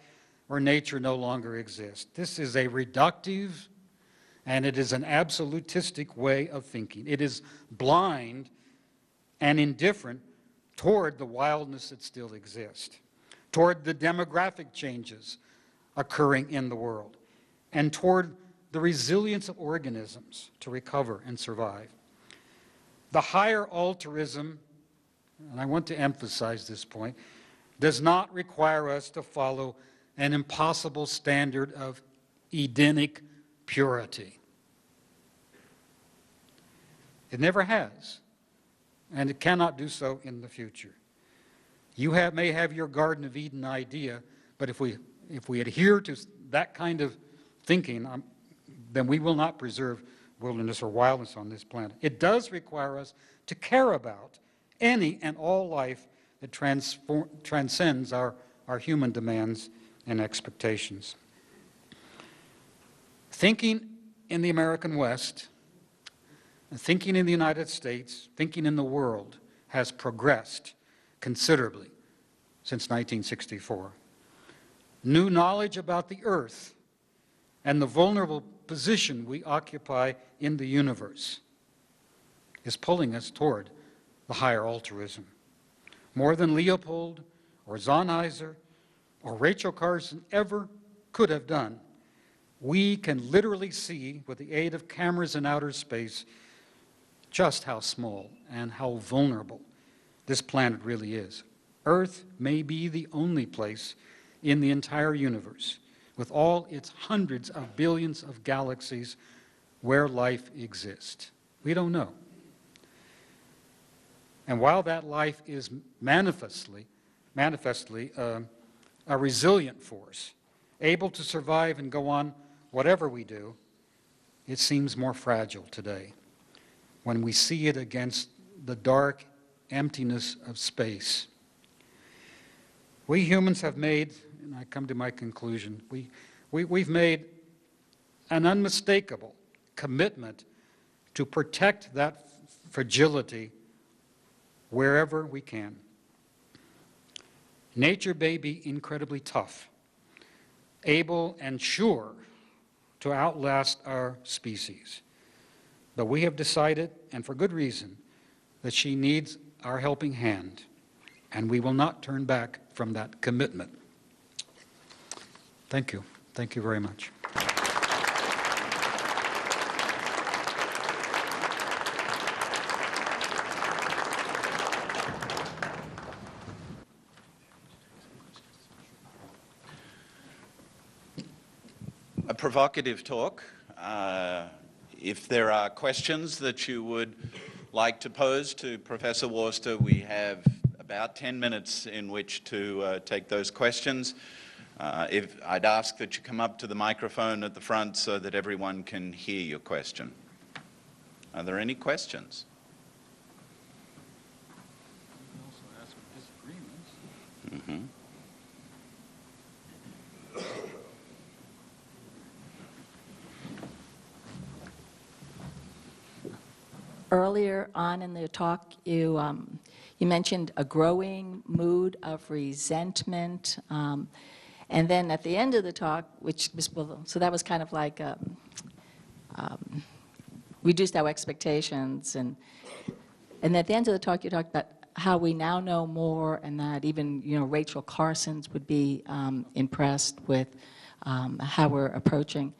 where nature no longer exists. This is a reductive and it is an absolutistic way of thinking. It is blind and indifferent toward the wildness that still exists, toward the demographic changes occurring in the world, and toward the resilience of organisms to recover and survive. The higher altruism, and I want to emphasize this point, does not require us to follow an impossible standard of Edenic purity. It never has, and it cannot do so in the future. You may have your Garden of Eden idea, but if we adhere to that kind of thinking, then we will not preserve wilderness or wildness on this planet. It does require us to care about any and all life that transcends our human demands and expectations. Thinking in the American West, thinking in the United States, thinking in the world has progressed considerably since 1964. New knowledge about the earth and the vulnerable position we occupy in the universe is pulling us toward the higher altruism. More than Leopold or Sennheiser or Rachel Carson ever could have done, we can literally see, with the aid of cameras in outer space, just how small and how vulnerable this planet really is. Earth may be the only place in the entire universe, with all its hundreds of billions of galaxies, where life exists. We don't know. And while that life is manifestly a resilient force, able to survive and go on whatever we do, it seems more fragile today when we see it against the dark emptiness of space. We humans have made, and I come to my conclusion, we've made an unmistakable commitment to protect that fragility wherever we can. Nature may be incredibly tough, able and sure to outlast our species, But we have decided, and for good reason, that she needs our helping hand, and we will not turn back from that commitment. Thank you. Thank you very much. A provocative talk. If there are questions that you would like to pose to Professor Worcester, we have about 10 minutes in which to take those questions. If I'd ask that you come up to the microphone at the front so that everyone can hear your question. Are there any questions? Mm-hmm. Earlier on in the talk, you mentioned a growing mood of resentment, and then at the end of the talk, which was, so that was kind of like reduced our expectations, and at the end of the talk, you talked about how we now know more, and that even Rachel Carson's would be impressed with how we're approaching.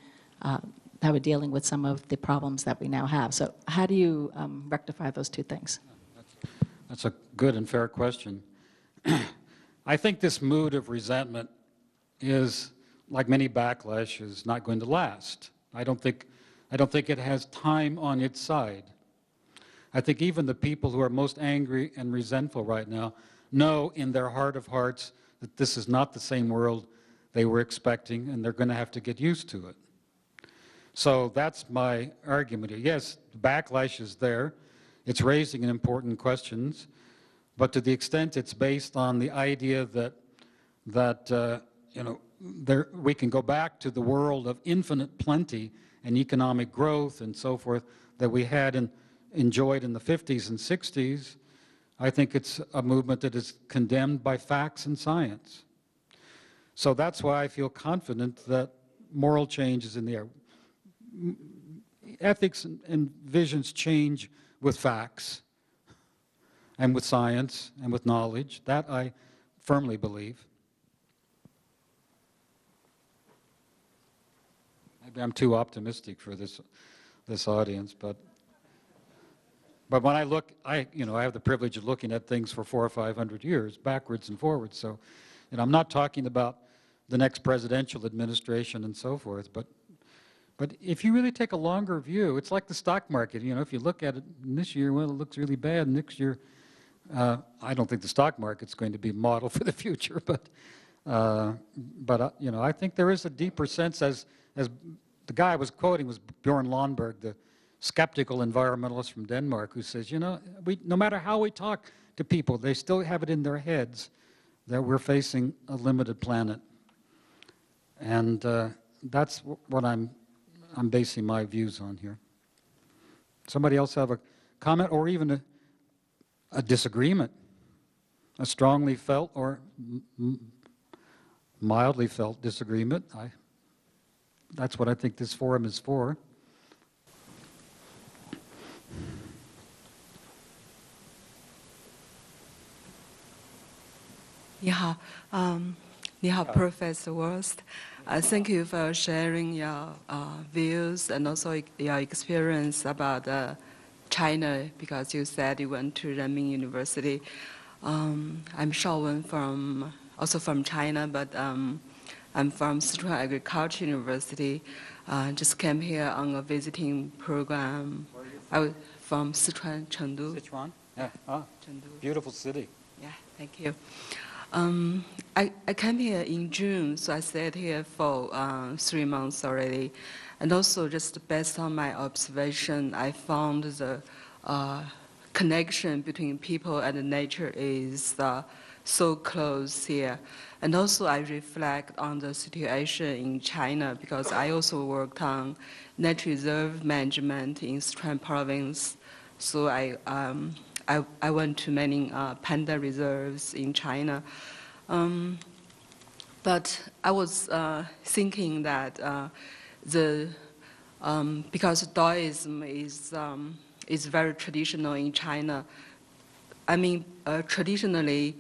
How we're dealing with some of the problems that we now have. So how do you rectify those two things? That's a good and fair question. I think this mood of resentment is, like many backlashes, not going to last. I don't think it has time on its side. I think even the people who are most angry and resentful right now know in their heart of hearts that this is not the same world they were expecting, and they're going to have to get used to it. So that's my argument here. Yes, the backlash is there. It's raising important questions, but to the extent it's based on the idea that we can go back to the world of infinite plenty and economic growth and so forth that we had enjoyed in the 50s and 60s, I think it's a movement that is condemned by facts and science. So that's why I feel confident that moral change is in the air. Ethics and visions change with facts and with science and with knowledge. That I firmly believe. Maybe I'm too optimistic for this audience, but when I look, I have the privilege of looking at things for 400 or 500 years, backwards and forwards. So, I'm not talking about the next presidential administration and so forth, but if you really take a longer view, it's like the stock market. If you look at it this year, well, it looks really bad. Next year, I don't think the stock market's going to be a model for the future, but I think there is a deeper sense, as the guy I was quoting was Bjorn Lomborg, the skeptical environmentalist from Denmark, who says, no matter how we talk to people, they still have it in their heads that we're facing a limited planet, and that's what I'm basing my views on here. Somebody else have a comment or even a disagreement, a strongly felt or mildly felt disagreement? That's what I think this forum is for. Yeah. 你好, Professor Worst. Thank you for sharing your views and also your experience about China, because you said you went to Renmin University. I'm Shaowen also from China, but I'm from Sichuan Agriculture University. Just came here on a visiting program. I was from Sichuan, Chengdu. Sichuan? Yeah. Chengdu. Beautiful city. Yeah, thank you. I came here in June, so I stayed here for 3 months already. And also, just based on my observation, I found the connection between people and nature is so close here. And also, I reflect on the situation in China, because I also worked on nature reserve management in Sichuan province. So I went to many panda reserves in China. But I was thinking that the because Daoism is very traditional in China. I mean, traditionally,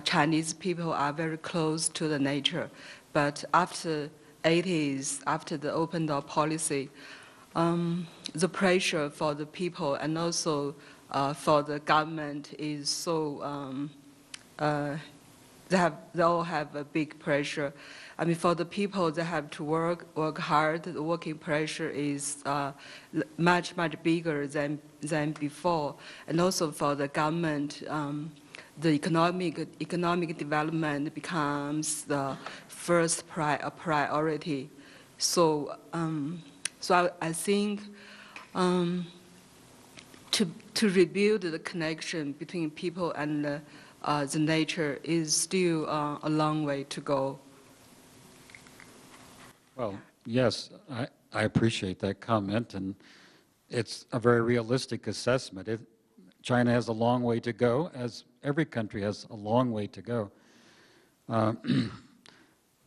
Chinese people are very close to the nature, but after 80s, after the open door policy, the pressure for the people and also for the government is so, they all have a big pressure. I mean, for the people, they have to work hard. The working pressure is much bigger than before. And also for the government, the economic development becomes the first priority. So, I think to rebuild the connection between people and the nature is still a long way to go. Well, yes, I appreciate that comment, and it's a very realistic assessment. China has a long way to go, as every country has a long way to go.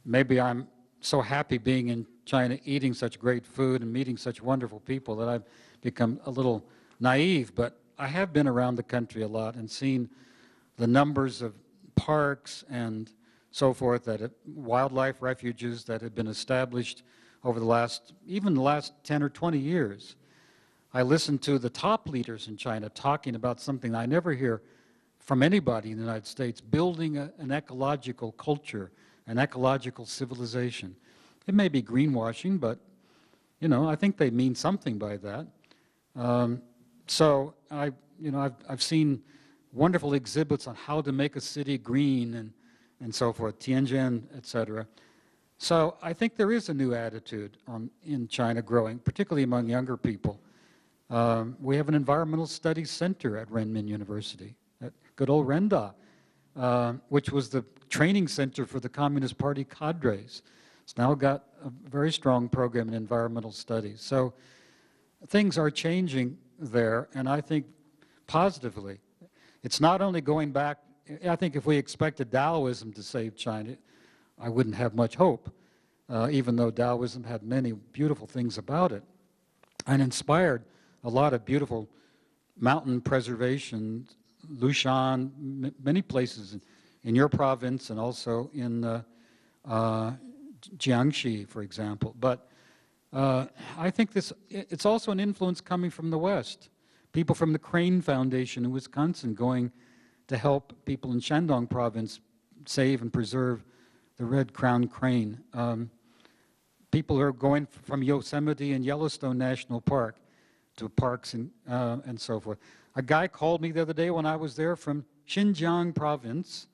Maybe I'm so happy being in China, eating such great food and meeting such wonderful people that I've become a little naive, but I have been around the country a lot and seen the numbers of parks and so forth, wildlife refuges that have been established over even the last 10 or 20 years. I listened to the top leaders in China talking about something I never hear from anybody in the United States, building an ecological culture, an ecological civilization. It may be greenwashing, but I think they mean something by that. So I've seen wonderful exhibits on how to make a city green and so forth, Tianjin, etc. So I think there is a new attitude in China growing, particularly among younger people. We have an environmental studies center at Renmin University, at good old Renda, which was the training center for the Communist Party cadres. It's now got a very strong program in environmental studies. So things are changing there, and I think positively. It's not only going back. I think if we expected Taoism to save China, I wouldn't have much hope, even though Taoism had many beautiful things about it and inspired a lot of beautiful mountain preservation, Lushan, many places in your province and also in Jiangxi, for example. But I think it's also an influence coming from the West. People from the Crane Foundation in Wisconsin going to help people in Shandong province save and preserve the red-crowned crane. People are going from Yosemite and Yellowstone National Park to parks and so forth. A guy called me the other day when I was there from Xinjiang province,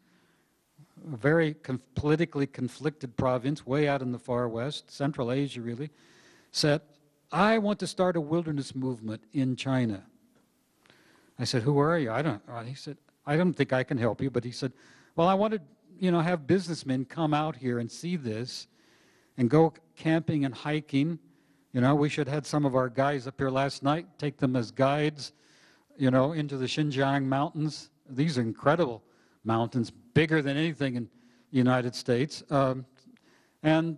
a very politically conflicted province, way out in the far west, Central Asia really, said, I want to start a wilderness movement in China. I said, who are you? He said, I don't think I can help you, but he said, well, I want to, have businessmen come out here and see this and go camping and hiking. We should have had some of our guys up here last night, take them as guides, into the Xinjiang mountains. These are incredible mountains, bigger than anything in the United States, and,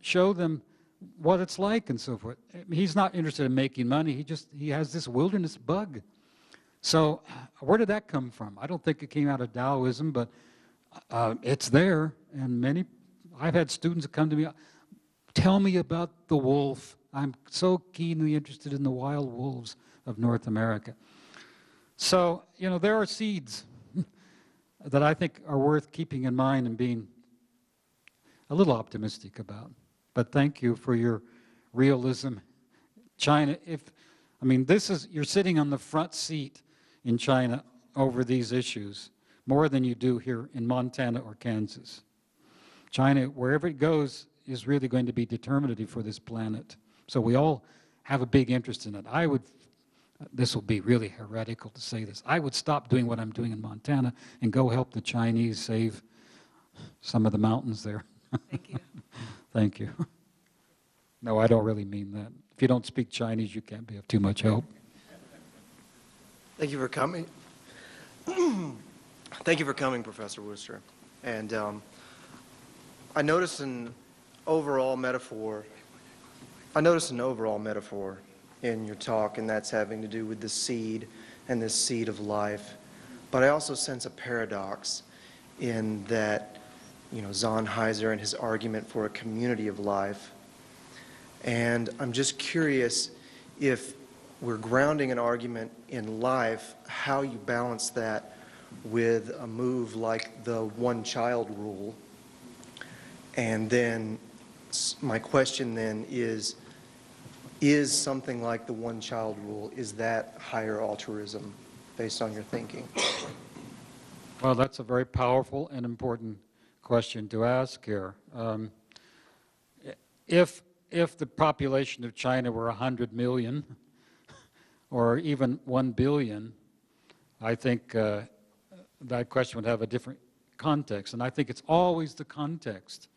show them what it's like and so forth. He's not interested in making money. He has this wilderness bug. So where did that come from? I don't think it came out of Taoism, but it's there. And I've had students that come to me, tell me about the wolf. I'm so keenly interested in the wild wolves of North America. So, there are seeds that I think are worth keeping in mind and being a little optimistic about. But thank you for your realism. China, you're sitting on the front seat in China over these issues more than you do here in Montana or Kansas. China, wherever it goes, is really going to be determinative for this planet. So we all have a big interest in it. This will be really heretical to say this, I would stop doing what I'm doing in Montana and go help the Chinese save some of the mountains there. Thank you. Thank you. No, I don't really mean that. If you don't speak Chinese, you can't be of too much help. Thank you for coming. Thank you for coming, Professor Worcester. And I noticed an overall metaphor I noticed an overall metaphor in your talk, and that's having to do with the seed and this seed of life. But I also sense a paradox in that, Zonheiser and his argument for a community of life. And I'm just curious if we're grounding an argument in life, how you balance that with a move like the one-child rule. And then my question then is something like the one-child rule, is that higher altruism based on your thinking? Well, that's a very powerful and important question to ask here. If the population of China were 100 million or even 1 billion, I think that question would have a different context, and I think it's always the context.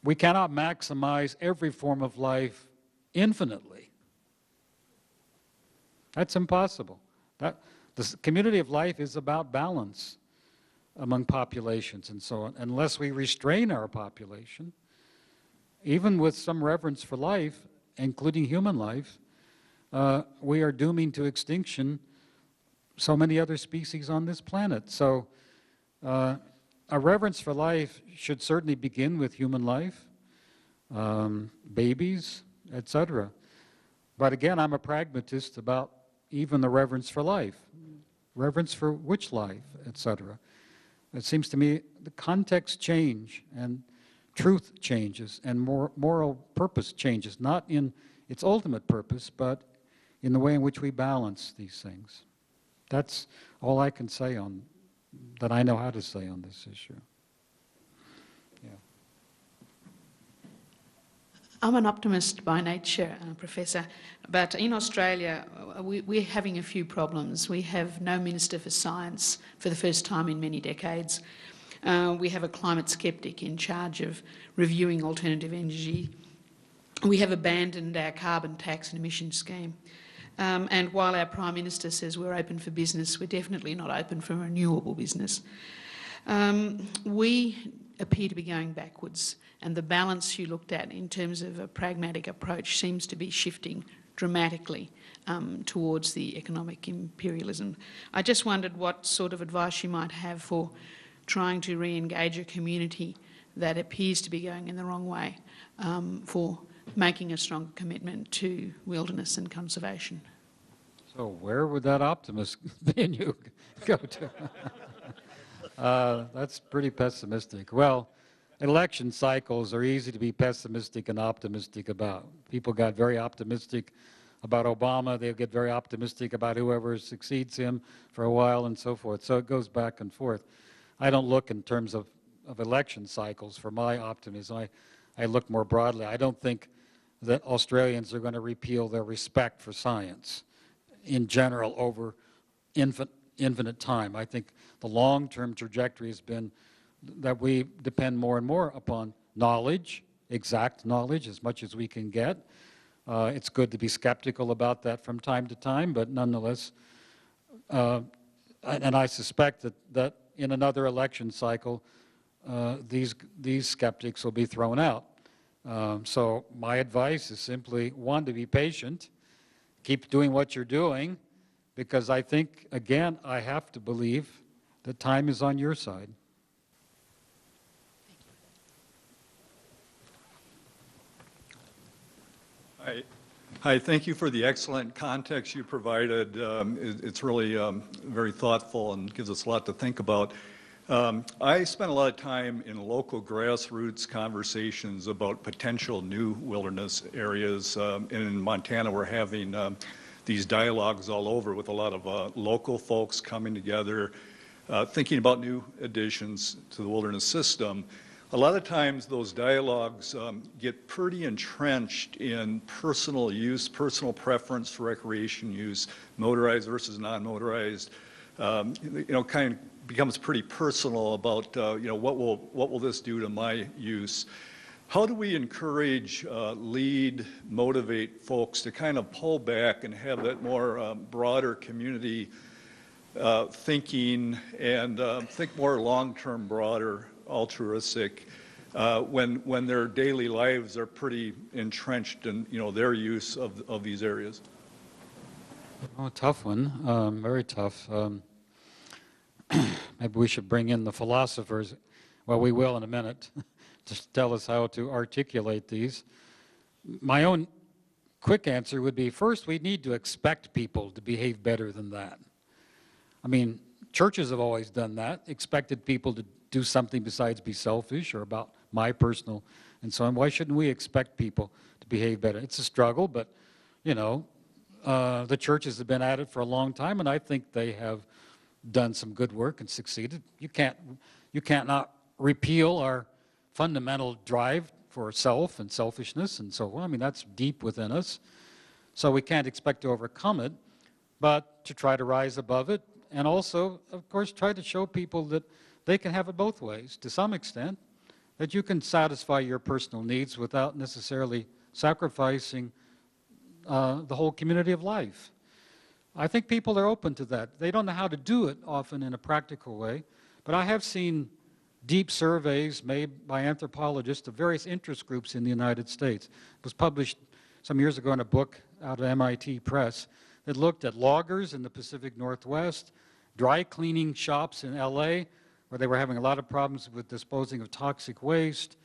We cannot maximize every form of life infinitely. That's impossible. The community of life is about balance among populations and so on. Unless we restrain our population, even with some reverence for life, including human life, we are dooming to extinction so many other species on this planet. So a reverence for life should certainly begin with human life, babies, etc. But again, I'm a pragmatist about even the reverence for life. Reverence for which life, etc. It seems to me the context change and truth changes and moral purpose changes, not in its ultimate purpose, but in the way in which we balance these things. That's all I can say that I know how to say on this issue. Yeah. I'm an optimist by nature, Professor, but in Australia we're having a few problems. We have no Minister for Science for the first time in many decades. We have a climate skeptic in charge of reviewing alternative energy. We have abandoned our carbon tax and emissions scheme. And while our Prime Minister says we're open for business, we're definitely not open for renewable business. We appear to be going backwards, and the balance you looked at in terms of a pragmatic approach seems to be shifting dramatically towards the economic imperialism. I just wondered what sort of advice you might have for trying to re-engage a community that appears to be going in the wrong way, for making a stronger commitment to wilderness and conservation. So where would that optimist be in you go to? That's pretty pessimistic. Well, election cycles are easy to be pessimistic and optimistic about. People got very optimistic about Obama. They'll get very optimistic about whoever succeeds him for a while and so forth. So it goes back and forth. I don't look in terms of election cycles for my optimism. I look more broadly. I don't think that Australians are going to repeal their respect for science in general over infinite time. I think the long-term trajectory has been that we depend more and more upon knowledge, exact knowledge, as much as we can get. It's good to be skeptical about that from time to time, but nonetheless, and I suspect that in another election cycle, these skeptics will be thrown out. So my advice is simply, one, to be patient, keep doing what you're doing, because I think, again, I have to believe that time is on your side. Hi, thank you for the excellent context you provided. It's really very thoughtful and gives us a lot to think about. I spent a lot of time in local grassroots conversations about potential new wilderness areas. In Montana, we're having these dialogues all over with a lot of local folks coming together, thinking about new additions to the wilderness system. A lot of times those dialogues get pretty entrenched in personal use, personal preference for recreation use, motorized versus non-motorized. Kind of becomes pretty personal about what will this do to my use. How do we encourage, lead, motivate folks to kind of pull back and have that more broader community thinking and think more long-term, broader, altruistic? when their daily lives are pretty entrenched in, their use of these areas? Oh, tough one, very tough. Maybe we should bring in the philosophers. Well, we will in a minute, to tell us how to articulate these. My own quick answer would be, first, we need to expect people to behave better than that. I mean, churches have always done that, expected people to do something besides be selfish or about my personal and so on. Why shouldn't we expect people to behave better? It's a struggle, but, the churches have been at it for a long time, and I think they have done some good work and succeeded. You can't not repeal our fundamental drive for self and selfishness and so on. I mean, that's deep within us. So we can't expect to overcome it, but to try to rise above it, and also, of course, try to show people that they can have it both ways, to some extent, that you can satisfy your personal needs without necessarily sacrificing the whole community of life. I think people are open to that. They don't know how to do it often in a practical way, but I have seen deep surveys made by anthropologists of various interest groups in the United States. It was published some years ago in a book out of MIT Press that looked at loggers in the Pacific Northwest, dry cleaning shops in LA, where they were having a lot of problems with disposing of toxic waste,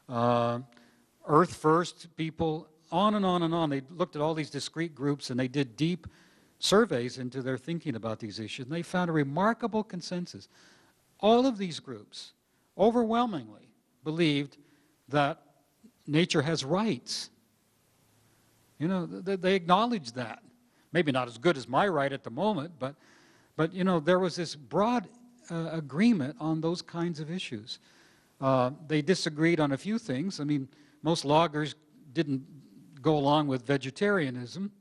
Earth First people, on and on and on. They looked at all these discrete groups and they did deep surveys into their thinking about these issues, and they found a remarkable consensus. All of these groups overwhelmingly believed that nature has rights. They acknowledged that. Maybe not as good as my right at the moment, but there was this broad agreement on those kinds of issues. They disagreed on a few things. I mean, most loggers didn't go along with vegetarianism,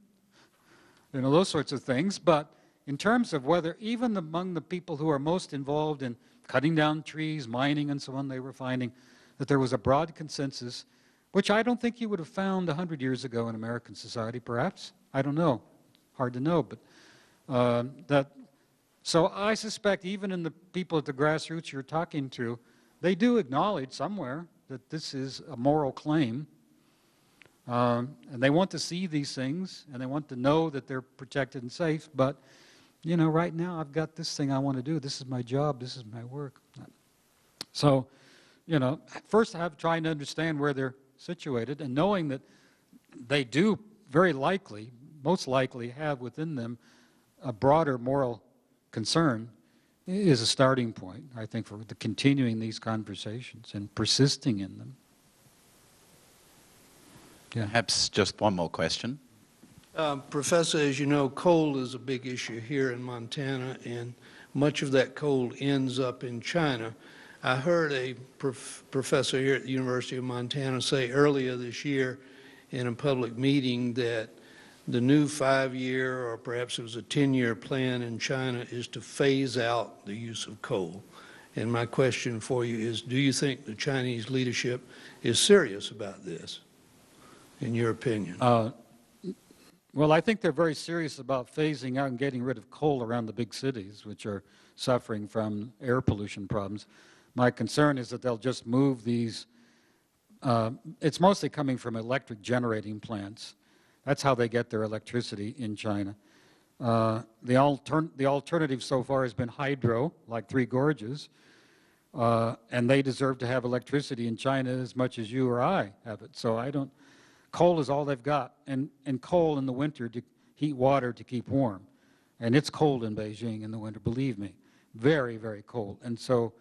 those sorts of things. But in terms of whether, even among the people who are most involved in cutting down trees, mining, and so on, they were finding that there was a broad consensus, which I don't think you would have found 100 years ago in American society, perhaps. I don't know. Hard to know. But so I suspect even in the people at the grassroots you're talking to, they do acknowledge somewhere that this is a moral claim. And they want to see these things, and they want to know that they're protected and safe. But, right now I've got this thing I want to do. This is my job. This is my work. So, first trying to understand where they're situated, and knowing that they do very likely, most likely have within them a broader moral concern is a starting point, I think, for continuing these conversations and persisting in them. Yeah. Perhaps just one more question. Professor, as you know, coal is a big issue here in Montana, and much of that coal ends up in China. I heard a professor here at the University of Montana say earlier this year in a public meeting that the new 5-year, or perhaps it was a 10-year plan in China, is to phase out the use of coal. And my question for you is, do you think the Chinese leadership is serious about this, in your opinion? Well, I think they're very serious about phasing out and getting rid of coal around the big cities, which are suffering from air pollution problems. My concern is that they'll just move these. It's mostly coming from electric generating plants. That's how they get their electricity in China. The alternative so far has been hydro, like Three Gorges, and they deserve to have electricity in China as much as you or I have it. So coal is all they've got, and coal in the winter to heat water to keep warm. And it's cold in Beijing in the winter, believe me. Very, very cold. And so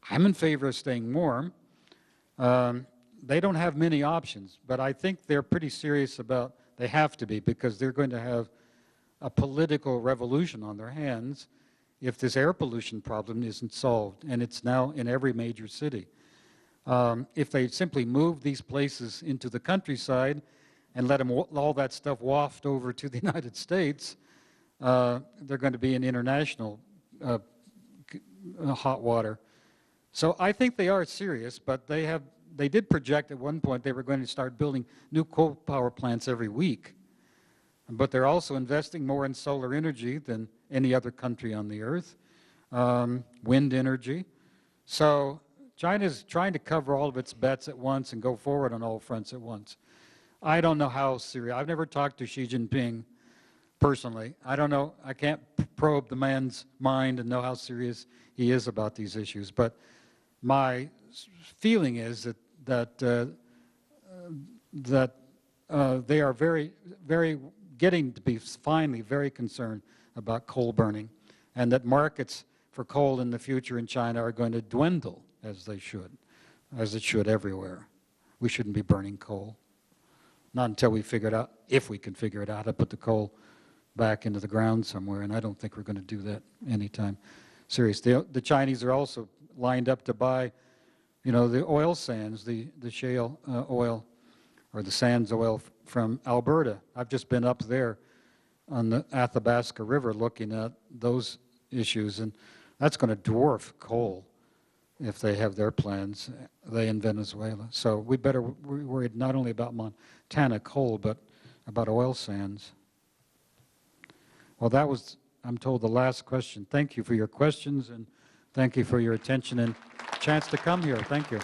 I'm in favor of staying warm. They don't have many options, but I think they're pretty serious about, they have to be, because they're going to have a political revolution on their hands if this air pollution problem isn't solved, and it's now in every major city. If they simply move these places into the countryside and let all that stuff waft over to the United States, they're going to be in international hot water. So I think they are serious, but they did project at one point they were going to start building new coal power plants every week. But they're also investing more in solar energy than any other country on the earth, wind energy. So China's trying to cover all of its bets at once and go forward on all fronts at once. I don't know how serious. I've never talked to Xi Jinping personally. I don't know. I can't probe the man's mind and know how serious he is about these issues. But my feeling is that they are very getting to be finally very concerned about coal burning, and that markets for coal in the future in China are going to dwindle as it should everywhere. We shouldn't be burning coal. Not until we figure it out, if we can figure it out, to put the coal back into the ground somewhere, and I don't think we're going to do that anytime serious. The Chinese are also lined up to buy, you know, the oil sands, the shale oil, or the sands oil from Alberta. I've just been up there on the Athabasca River looking at those issues, and that's going to dwarf coal if they have their plans, they in Venezuela. So we better be worried not only about Montana coal, but about oil sands. Well, that was, I'm told, the last question. Thank you for your questions, and thank you for your attention and chance to come here. Thank you.